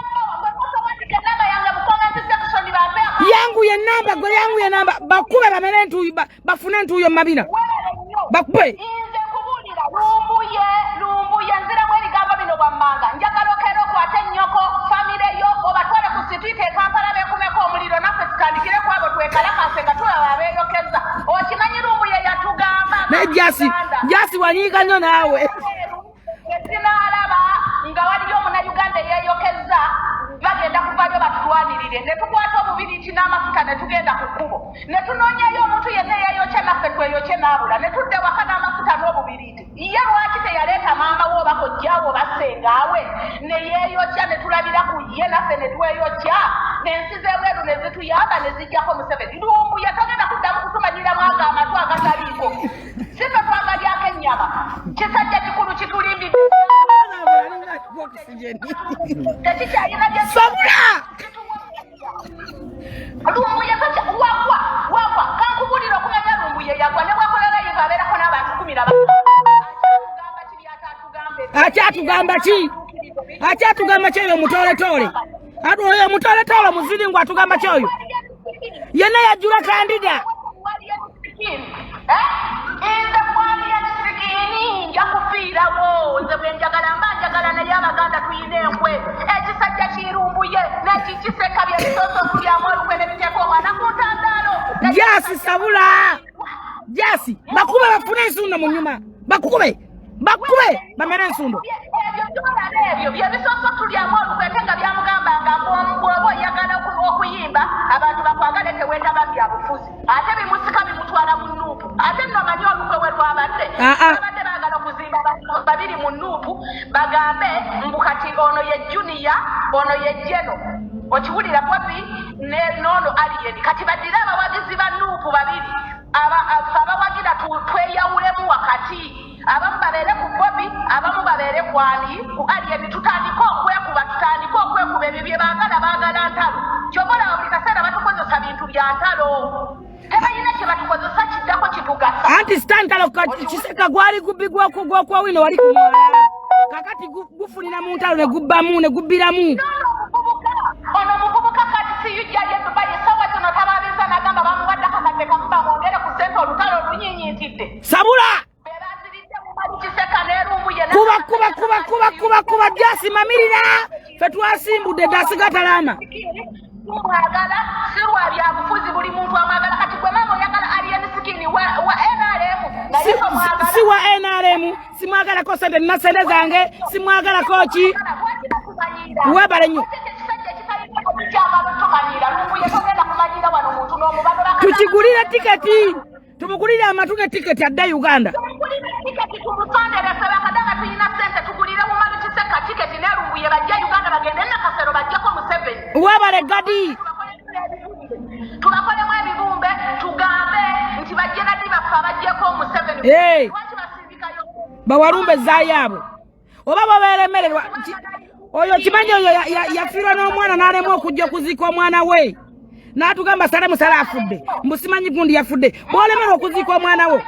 yangu ye namba bakube bamere entuuyo bafune entuuyo mu mabina bakube nze kubuulira Lumbuye nziramu ebigambo bino bwammanga njagala okeera okwate ennyoko famire yo obatwale ku situiti e Kampala beekumeko omuliro naffe tutandikire ku abo twekalakase nga tulaba abeeyokeza okimanyi Lumbuye yatugamba naye jasi wanyiiga nnyo naawe ezinaalaba nga waliyo omunayuganda eyeeyokeza bagenda kuvayo batulwanirire ne tukwata obubiriti n'amafuta ne tugenda ku kkubo ne tunoonyayo omuntu yenna eyeeyokya naffe tweyokye n'abula ne tudde waka n'amafuta n'obubiriti ye lwaki teyaleeta maama wo oba kojjaawo oba ssengaawe ne yeeyokya ne tulabira ku ye naffe ne tweyokya n'ensi z'ebweru ne zituyamba ne zijjako Museveni Lumbuye togenda kuddamu kutumanyiramu ago amatu agataliiko si ffe twagalyako ennyama kisajja kikulu kitulindidde akyatugamba ki? Akyatugamba ki oyo mutole? Atu oyo mutole muziri ngwa atugamba ki oyo? Yenna yajjula kandida. Njakufiirawo nze bwe njagala naye Abaganda tuyina enkwe ekisajja kirumbuye nekikiseka byebisoso kulyamu olukwe nebiteeka omwana ku ntandaalo. Jasi sabula. Jasi bakube bafune ensundo mu nyuma. Bakube bamere ensundo. Ebyo byebisoso tulyamu olukwe nga byamugamba nga bw'oba oyagala okuyimba abantu bakwagale tewetaba byabufuzi ate bimusika bimutwala mu nuupu ate nno manyi olukwe we lwabadde babadde baagala okuzimba babiri mu nuupu bagambe mbu kati ono ye juniya ono ye jeno okiwulira Bobby n'ono aliyeni kati baddire abawagizi ba nuupu babiri abawagira tweyawulemu wakati abamu babeere ku Bobby abamu babeere ku ani ku aliyeni tutandika okwekuba ebyo bye baagala ntalo kyobola buli kaseera batukozesa bintu bya ntalo tebalina kye batukozesa kiddako kitugasa anti stantalo kiseka gwali gubigwa kwa wino wali kumwala kakati gufulira mu ntalo ne gubbamu ne gubbiramu ono muvubuka kati siyujjayo Dubai sawa zino tababiza nagamba bamuwadde Kakande kamuba mwongere ku ssente olutalo lunyinyintidde sabula kiseka nerumbuye kuba Jasi mamirira fetwasimbudde dasigatalama mwagala sirwa bya bufuzi buli muntu amagala kati gwe mama oyagala alien skin wa NRM si wa NRM simwagala ko sente nasende zange simwagala kochi webale nyo tukigulira tiketi tumugulira amatune tiketi adda Uganda tiketi tumusondere feba kadanga tuyina sente tugulire mu mali kiseka tiketi nerumbuye bajja Uganda bagende na kasero bajjako mu 7 webale gadi tubakolemu ebibumbe tugambe nti bajje gadi bafa bajjeko mu 7 hey bawalumbe zayabo oba baberemererwa oyo kimanyi oyo yafirwa n'omwana n'alemu okujja okuzika omwana we n'atugamba sale musala afudde mbusimanyi gundi yafudde bw'olemera okuzika omwana wo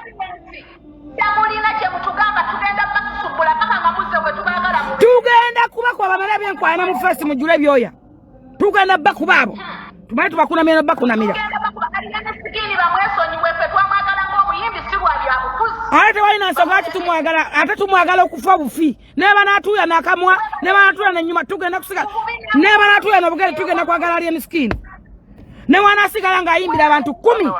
Jamulina kye mutugamba tugenda bakusubula paka nga muze we tubagala mu tugenda kuba kwa bamala byenkwana mu fesi mujule byoya tugenda bakubabo tubaye tubakunamira bakunamira sikini bamwesonyi wefe twamwagala ng'omuyimbi sirwa bya bufuzi ate walina nsonga ati tumwagala ate tumwagala okufa bufi neba natuya nakamwa neba natuya nenyuma tugenda kusika neba natuya nobugere tugenda kwagala alien skin ne wana sigala nga ayimbira abantu 10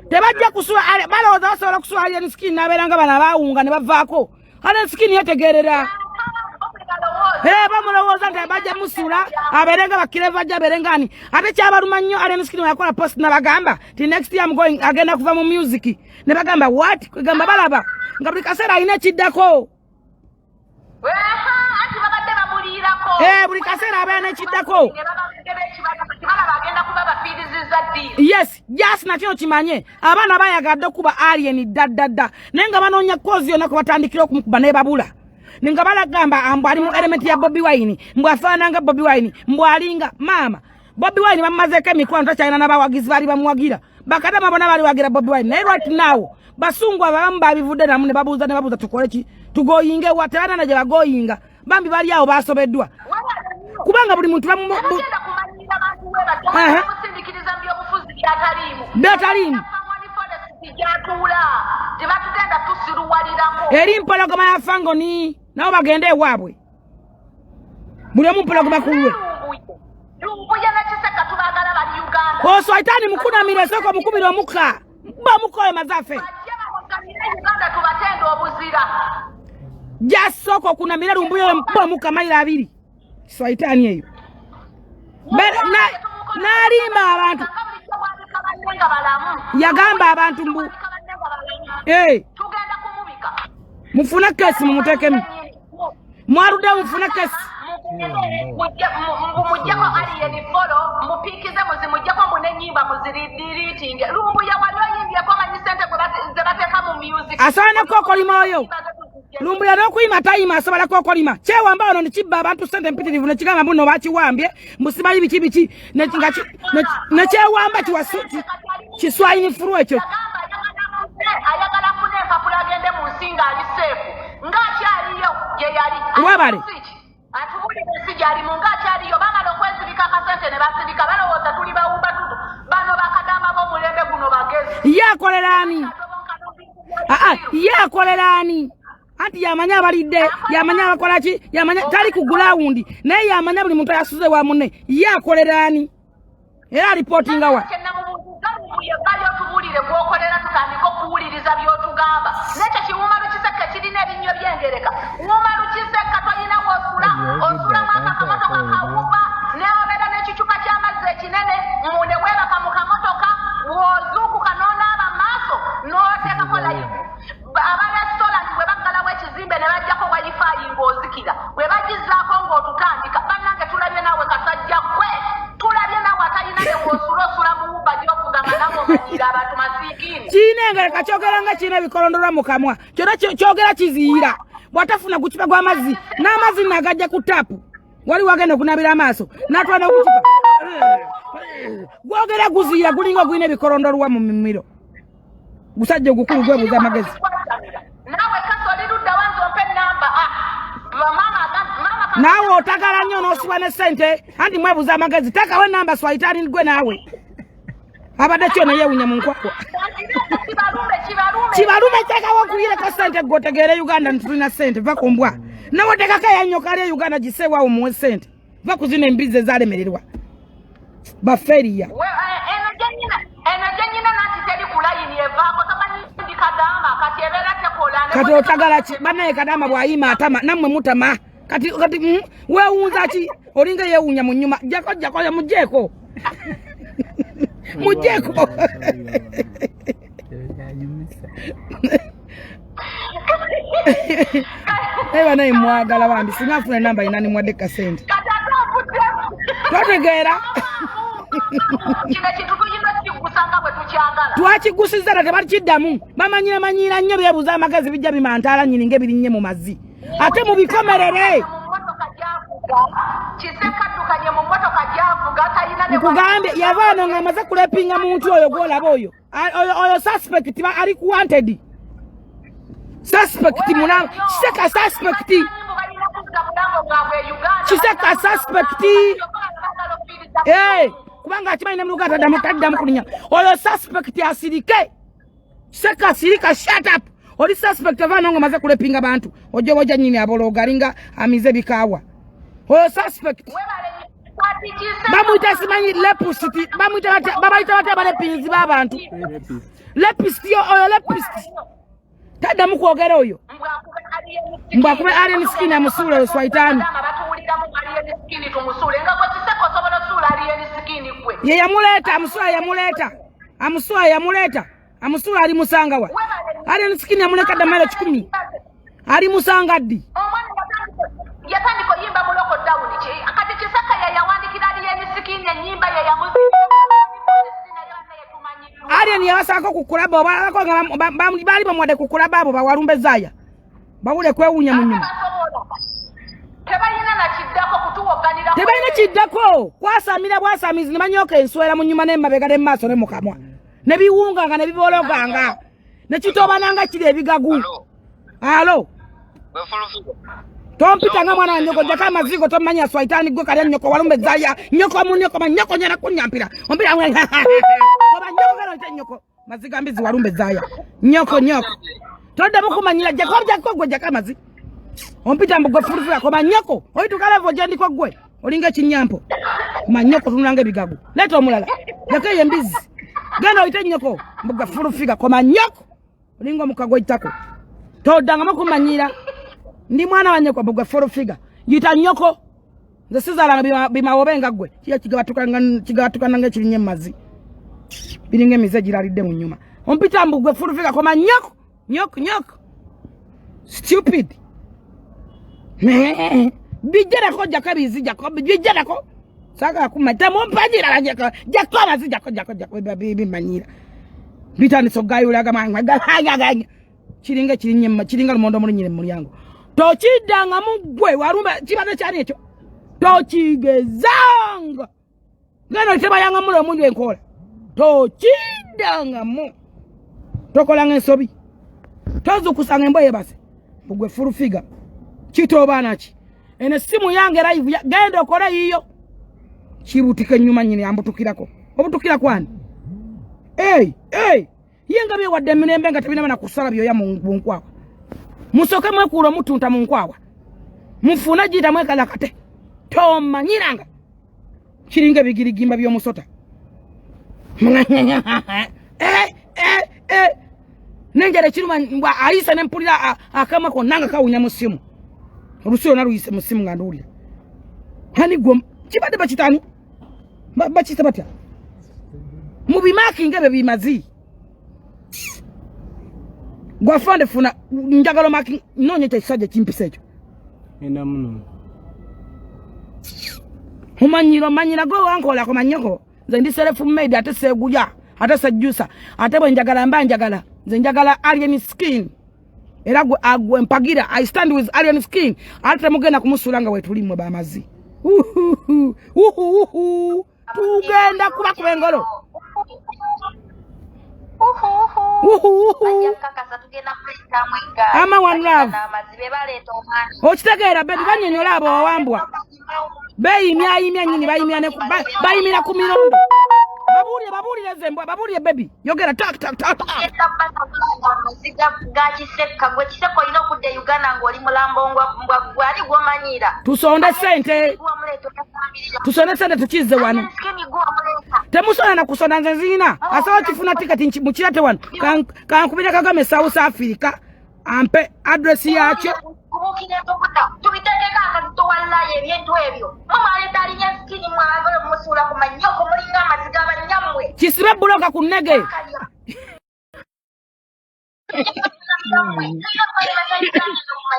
tebajja kusula balowooza basobola kusula alien skin nabeeranga bana baawunga ne bavaako alien skin yetegerera bamulowooza nti bajja musula abeerenga bakireva ajja abeerengani ate kyabaluma nnyo alien skin yakola post nabagamba ti next year I'm going agenda kuva mu music ne bagamba what kwegamba balaba nga buli kaseera alina ekiddako ati babadde bamuliirako buli kaseera abeera n'ekiddako yes just nakyo kimanye abaana bayagadde kuba alien daddadda naye nga banoonya kozi yonna kwe batandikira okumukuba ne babula nenga balagamba ambali mu element ya Bobi Wine mbwafaananga Bobi Wine mbwalinga mama Bobi Wine bamazeeko emikwano takyalina n'abawagizi baali bamuwagira bakadama bonna baali wagira Bobi Wine naye right now basungu abamu babivudde namu ne babuuza tukole ki tugoyinge watebana na gye bagoyinga bambi bali awo basobeddwa kubanga buli muntu byataliimu eri mpologoma ya fangoni nabo bagende ewaabwe buli omu mpologoma kuwe oswaitani mukunamira esoko mukubira omukka mba mukoye mazafe jasoko kunamira lumbuyo mba mukka mayira 2 swaitani eyo nalimba abantu yagamba abantu mbu mufuna kesi mumutekemu mwarude mufuna kesi mujjako alien follow mupikize muzimujjako munenyimba muziridiringe lumbu ya walioyimbyeko manyi sente zebateka mu music asaana kokolima oyo lumbu ya n'okuyima tayima asobola kokolima kyewamba ono nekibba abantu sente mpitirivu nekigamba mbuno bakiwambye musimanyi biki nekyewamba kiswayini furu ekyo ayagala kune empapula agende mu nsinga ali seefu ng'akyaliyo gye yali wabale atubuli sijali munga chali yo bamala okwezibika akasente ne basibika balowooza tuli bawumba tutu bano bakadama b'omulembe guno bagezi yakolerani yakolerani anti yamanya abalidde yamanya abakolaki yamanya tali ku ground naye yamanya buli muntu ayasuze wa munne yakolerani era reportinga wa bali otubulire gwokolera tutandika okuwuliriza byotugamba nekyo kiwuma lukiseke kirina ebinnyo byengereka wuma lukiseka tolina osula mwaka kamotoka kawumba neobeera n'ekicupa ky'amazzi ekinene munde webaka mu kamotoka bw'ozuukuka n'onaaba maaso n'oteekako layivu abarestaurant bwe baggalawo ekizimbe ne bajjako wayifaayi ng'ozikira bwe bagizaako ng'otutandika bannange tulabye naawe kasajja kwe tulabye naawe atalina ne bw'osula mu wumba gy'okugamba nawe omanyira abantu masiigini kiinengere kakyogera nga kirina ebikolondolwa mu kamwa kyona kyogera kiziira bw'atafuna gucupa gw'amazzi n'amazzi nagajja ku tapu wali wagenda okunabira amaaso n'atwala ogucupa gwogera guziira gulinga ogulina ebikolondolwa mu mimiro musajja ogukulu gwebuuza amagezi nawe kasolirudda wanze ompe namba naawe otagala nnyo n'osuba ne ssente anti mwebuuza amagezi tekawo enamba swayitaani gwe naawe abadde kyona yeewunya mu nkwakwa kibalume tekawo okuyireko ssente gwe otegeere Uganda ntitulina ssente va ku mbwa nawe otekako eyanyoka ali e Uganda giseewaawo muwe ssente va ku zino embizi ezaalemererwa baferiya eno gyenyina nanti teri kulayini evaako tamanyi kadama kati ebeera tekola kati otagala ki banaye kadama bw'ayima atama nammwe mutama kati weewunza ki olinga yeewunya mu nnyuma jako mugjeeko mugjeeko banaye mwagala bambi singa nfuna enamba inani mwadde kasente twategeera kino ekintu tulina kikugusanga bwe tukyagala twakigusiza ate balikiddamu bamanyira nnyo byebuuza amagezi bijja bimantaala nnyini ng'ebirinnye mu mazzi ate mubikomerere kisekaddukanye mu mmotoka gyavuga talina nkugambye yavaano ng'amaze kulepinga muntu oyo gwolaba oyo suspect ali wanted suspect mulamba kiseka suspect kiseka suspect kubanga akimanyi ne mu Luganda taddamu kulinya oyo suspect asirike kiseka asirika shut up oli suspect avaano ng'amaze kulepinga bantu ojja wajja nnyini abologa alinga amize bikaawa oyo suspect bamuyita simanyi lepusiti babayita bati abalepinzi b'abantu lepisti oyo lepisti taddamu kwogera oyo mbwakube alien skin amusuula oyo swayitaani ye yamuleeta amusuula ali musanga wa alien skin yamuleka ddamala 10 ali musanga ddi yatandika oyimba mu lockdown kati kisaka yayawandikira aliyensikini enyimba yayamuzi alien yawasako ku kulaba obalako nga baali bamwadde ku kulaba abo bawalumbe zaaya bawule kwewunya mu nnyuma tebalina kiddako kwasamira bwasamizi ne banyooka enswera mu nnyuma n'emabega ne maaso ne mu kamwa ne biwunganga ne bibologanga ne kitoobananga kiri ebigagu alo tompita nga mwana wa nyoko jaka amazigo tomanya swayitaani gwe kali nyoko walumbe zaaya nyoko munyoko manyoko nyana kunyampira ompita oba nyoko gano nte nyoko maziga mbizi walumbe zaaya nyoko toddamu kumanyira jako gwe jaka amazi ompita mbugwe furufura ko manyoko oyitukala vo jandiko gwe olinga kinyampo manyoko tunanga ebigagu leta omulala jaka yembizi gano oyite nyoko mbugwe furufika ko manyoko olinga mukago itako toddanga kumanyira ndi mwana wa nyoko mbugwe furufika yita nyoko nze sizalanga bimawobenga gwe kigabatukana nga ekirinye mazi biringa emize giralidde mu nnyuma ompita mbugwe furufika ko manyoko nyoko stupid bijerako jakabizi jakob bijerako saka kumata mompajira jakoma zi jako bimanyira bitani sogayo laga manga kiringa kirinyema kiringa lumondo mulinyire mu lyango tokidanga mugwe warumba kibane cyane ekyo tokigezanga ngano tebayanga mulo munje enkola tokidanga mu tokolanga ensobi tozo kusanga emboye base bugwe furufiga Chito Baana ki. Ene simu yange live genda okole yiyo. Chibutike nyuma nyine ambutukirako. Obutukira kwani? Yenga bye wadde minembe nga tebina bana kusala byo ya munkwawa. Musoke mwekulo mutunta munkwawa. Mufuna jita mwekala kate. Toma nyiranga. Kiringa bigirigimba byo musota. Nenjere kiruma mbwa ayisa nempulira akama ko nanga kawunya musimu. Olusiyo naluyise musimu ngandulira. Hani gwo kibadde bakitani? Bakita batya. Mubimaki ngebe bimazi. Gwa fonde funa njagalo maki nonye kyasaje kimpisecho. Enda muno. Manyira go wankola ko manyoko. Nze ndi self made ate seguya, ate sejusa, ate bwe njagala mbanjagala. Nze njagala alien skin. Era agwe mpagira I stand with alien skin. Ate mugenda kumusulanga wetulimwe bamazi. Tugenda kuba kubengolo. Ama one love. Ochitegera bebi banyonyola abo wambwa. Bayimya nyini bayimira ku mirondo. Babulire zembwa babulire baby. Yogera tak. Gachisekka gwe kiseko ino kudde Uganda ngoli mulambo ngwa gwali gwomanyira. Tusonde sente tukize wano. Temusona na kusona nzina. Asawa kifuna tiketi mukirate wano. Kankubira Kagame South Africa. Ampe address yakyo. Kubukire tokuta. Tubitegeka akazito wallaye ebintu ebyo. Mama aleta alinya skini mwagalo musula ku manyoko mulinga amaziga abanyamwe. Kisibe buloka ku nege.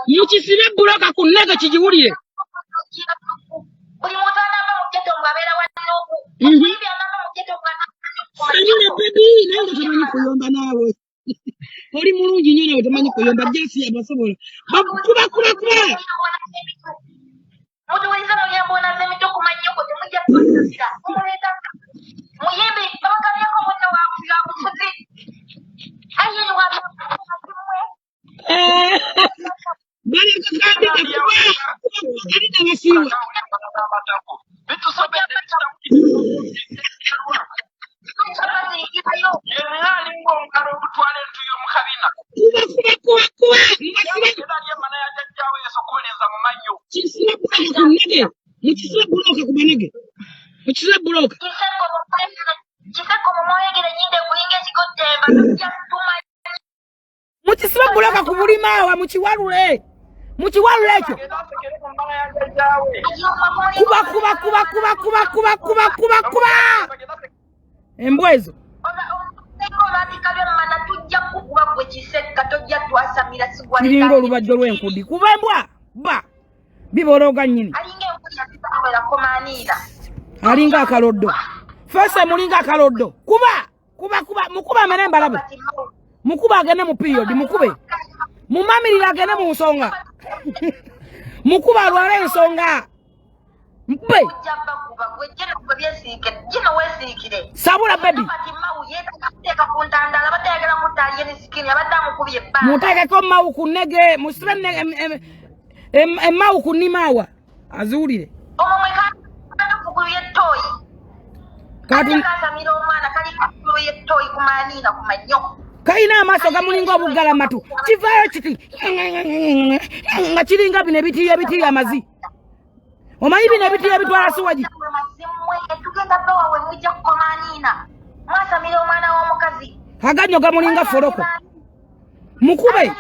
Yukisibe buloka ku nege kijiwulire. Buli muntu anamba mujeto ngabera wanoku. Bibi anamba mujeto ngabera. Sanyine baby nange tumanyi kuyomba nawe. Oli mulungi nnyo nawe temanyi kuyomba jasi abasobola. Kuba. Mutu waliza muyambo na zemito kumanyoko temujja kusasira. Kumuleta. Muyembe abakali yako mwana wa kufiga kufuzi. Aye ni wapi? Bale Kakande kuba. Kali na basiwa. Bitu sobe Mukisibe buloka kubulimawa mukiwalule ekyo. Kuba. Embwezo. Kiringa olubajjo lw'enkudi. Kuba embwa. Ba. Bibologa nyini. Alinga akaloddo. Fese mulinga akaloddo. Kuba. Mukuba amene mbalabe. Mukuba agende mu period. Mukube. Mumamirira agende mu nsonga. Mukuba alwala ensonga. Mpe. Sabula baby. Mutegeko mawu ku nege musibe mawu ku nimawa azulire. Kaina amaso gamulinga obugala matu. Kivayo kiti. Ngachiringa bine biti amazi. Omanyi bine biti ebitwala suwaji. Haganyo gamulinga foroko. Mukube.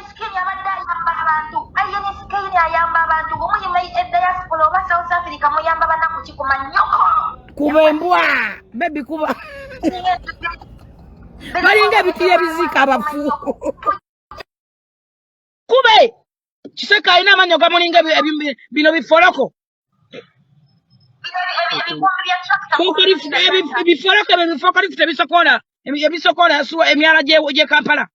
Kubembwa. Baby kuba. Balinga biti ebizika abafu. Kube. Kiseka ina manyo gamulinga bino biforoko. Ebisokola asuwa emyala gye Kampala.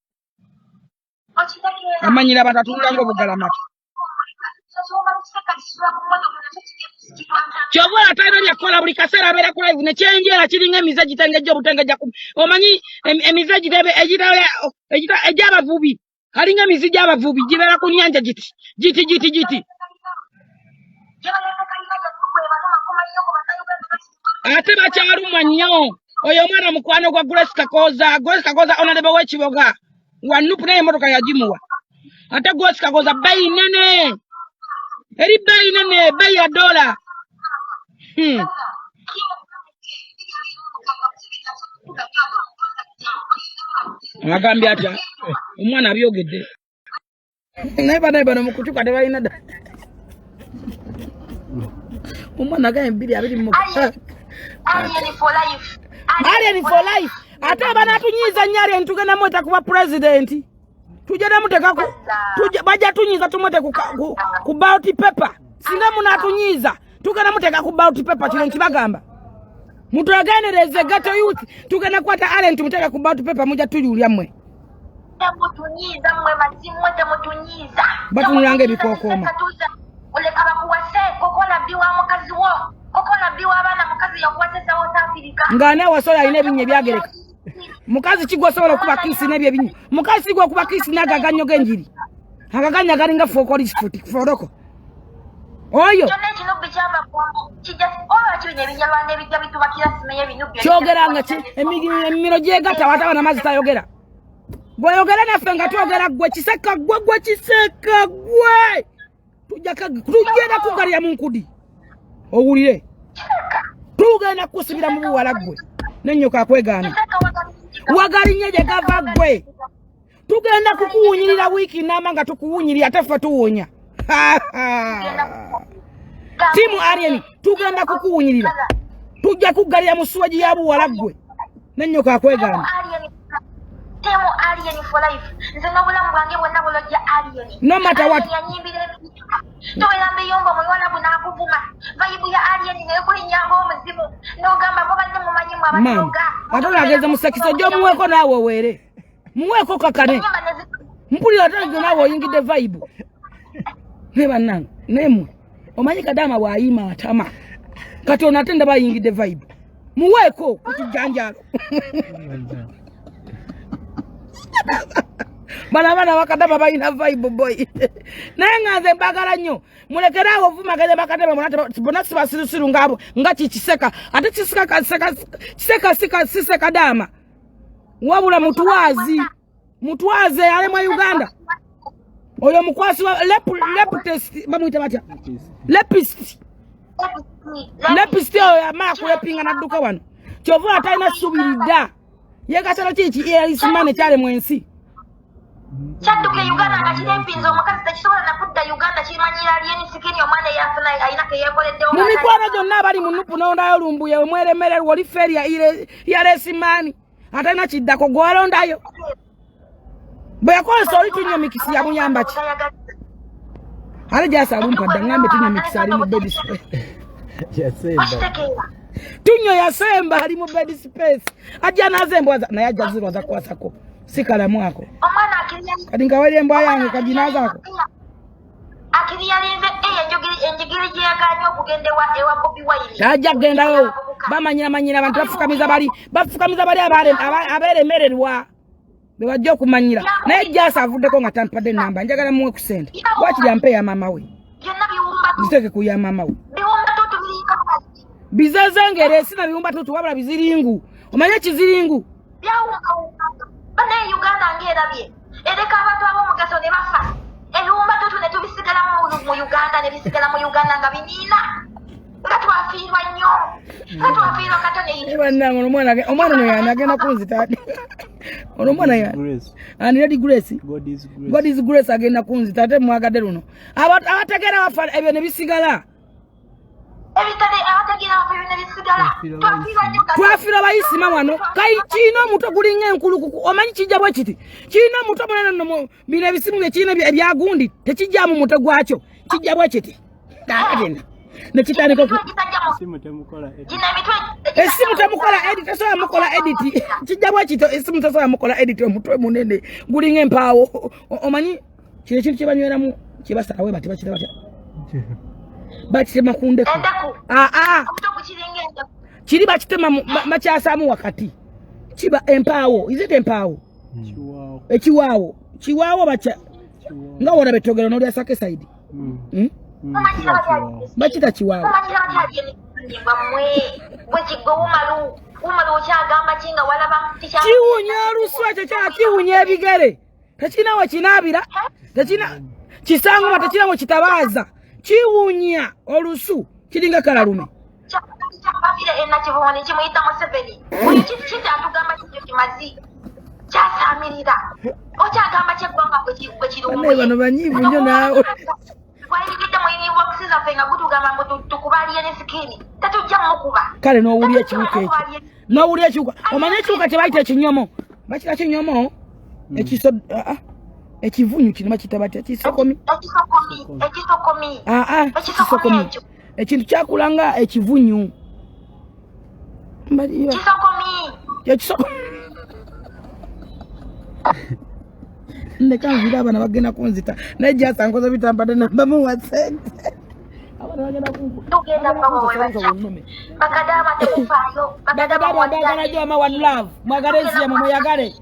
Amanyira batatulanga obugala matu. Kyobola tayina byakola buli kaseera abeera ku live ne kyenjera kiringa emize gitengejja obutengejja ku. Omanyi emize egy'abavubi. Kalinga emize gy'abavubi gibeera ku nnyanja giti. ate bakyalumwa nnyo oyo omwana mukwano gwa Grace Kakoza onalebe w'ekiboga wanupu naye emmotoka yagimuwa ate Grace Kakoza bbeeyi nene eri bbeeyi nene bbeeyi ya $. Agambye atya omwana abyogedde naye bano mu kukyuka tebalina dda omwana agambye 2 Alien for life. Ate banatunyiza nyari entugenda mweta kuba president. Tujenda mutekako. Baja tunyiza tumote ku ballot paper. Singa munatunyiza. Tugenda muteka ku ballot paper kino nkibagamba. Mutulaganireze gato youth. Tugenda kwata Alien tumuteka ku ballot paper muja tuyulya mmwe. Mutunyiza mmwe mazimwe mutunyiza. Batunulange bikokoma. Oleka bakuwase kokola biwa mukazi wo. Kokola biwa abana mukazi yakwatesa wo Afrika. Ngane wasoya alina ebinye byagereka. Mukazi kigwa sobola okuba kisi nebyo ebinye. Mukazi kigwa okuba kisi nagaganyo genjiri. Agaganya galinga fokoli futi foroko. Oyo. Kyonna kino bikyama kwambo. Kijasi oyo kibinye binyalwande bijja bitubakira simenye binubyo. Kyogeranga ki emiro gyegata wataba na mazita yogera. Gwoyogera naffe nga twogera gwe kiseka gwe kiseka gwe. Tujenda kugalya mu nkudi. Owulire. Tugenda kusibira mu buwala gwe. Nenyoka akwegana. Wagalinye je gava gwe. Tugenda kukuwunyirira wiki nama nga tukuwunyirira tafa tuwonya. Timu Alien tugenda kukuwunyirira. Tujja kugalya mu suwaji ya buwala gwe. Nenyoka akwegana. Temu Alien for life. Nze nobulamu bwange bwonna bulojja Alien. No matter what. Towerambe yombo mwana bunakuvuma. Bayibu ya Alien ne kuli nyango omuzimu. Nogamba bobadde mumanyi mu abanoga. Atolageza musekiso gyo muweko nawe were. Muweko kakane. Mpulira tanzo nawe oyingide vibe. Neba nang. Nemu. Omanyi kadama bwayima atama. Kati onatenda bayingide vibe. Muweko kukijanjalo. Bana wakadaba bayina vibe boy. Nangaze bagala nnyo. Mulekerawo vuma gaje bakadaba munate bonasi basirusiru ngabo ngati kiseka. Ate kiseka siseka dama. Wabula mutwaze ale mu Uganda. Oyo mukwasi wa leptest bamwita batya. Lepist oyo amala kulepinga nadduka wano. Kyovu atayina subirida. Yekasala chichi eyayisimane kyale mwensi. Kyadduke Uganda nga kirempinza omukazi tekisobola nakudda Uganda kimanyira Alien sikini omwana yafuna ayina ke yekoleddewo. Mu mikwano gyonna abali mu nupu n'ondayo lumbuye omweremere wali feria ya lesimani. Atayina kiddako gwalondayo. Bwe yakozesa oli tunnyo mikisi ya muyamba ki. Ale gyasa alumpadda ngambe tunnyo mikisi ali mu bed space. Tunyo yasemba ali mu bed space. Ajja nazembwaza naye ajja zirwaza kwasako. Sikala mwako. Omwana akiriya. Kati ngawali embwa yange kajinazaako. Akiriya linze enjigiri gye yakanya okugenda ewa Bobi Wine. Ajja gendayo. Bamanyira abantu bafukamiza bali aberemererwa. Bebajja okumanyira. Naye gyasa avuddeko nga tampadde namba. Njagala muwe ku sente. Wakiri ampe ya mama we. Byonna biwumba. Nziteke ku ya mama we. Biwumba tutu biringa. Bizezengere sina biwumba tutu wabula biziringu. Omanye kiziringu. Byawumba. Bane Uganda ngerabye. Ereka abantu abomugaso ne bafa. Ebiwumba tutu ne tubisigala mu Uganda ne bisigala mu Uganda nga binina. Nga twafiirwa nnyo. Nga twafiirwa katone yitu. Omwana no yanagenda kunzita. Ono mwana ya. Ani Lady Grace. God is grace agenda kunzita ate mwagadde luno. Abategera bafa ebyo ne bisigala. Ebitade abategera bafa ebyo ne bisigala. Twafiirwa nnyo. Twafiirwa bayisima wano. Kai kino muto gulinga enkulukuku. Omanyi kijja bwe kiti. Kino muto munene no bino ebisimu bye kino ebyagundi. Tekijja mu muto gwakyo. Kijja bwe kiti. Agenda. Ne kitandika ku Simu temukola edit. Jina mitwe. Esimu temukola edit so mukola edit. Kijja bwe kito esimu so mukola edit omutwe munene gulinga empaawo. Omanyi kire kintu kibanyweramu kibasalawe bati bakira batya. Bakitema kunde. Omuto kukiringa endo. Kiri bakitema makyasamu wakati. Kiba empaawo. Is it empaawo? Chiwawa. Chiwawo bacha. Nga wona betogero no lya sake side. Bachita chiwawa. Chiwunya luswa chachana chiwunya ebigere. Tachina wa chinabira. Tachina chisangu matachina wa chitabaza. Chiwunya olusu kiringa kalalume. Bano banyivu nyo nawe. Kale n'owulya kiwuka ekyo. N'owulya kiwuka. Omanye ekiwuka kye bayita ekinyomo. Bakira kinyomo. Ekivunyu kino bakita batya ekisokomi. Ekisokomi. Ekintu kyakulanga ekivunyu. Ekisokomi. Ndeka nvira abana bagenda kunzita. Najja sankoza bitambade na bamu wasente. Abana bagenda kunku. Bakadaba tufayo. Bakadaba bagala joma one love. Magarezi ya mama yagale.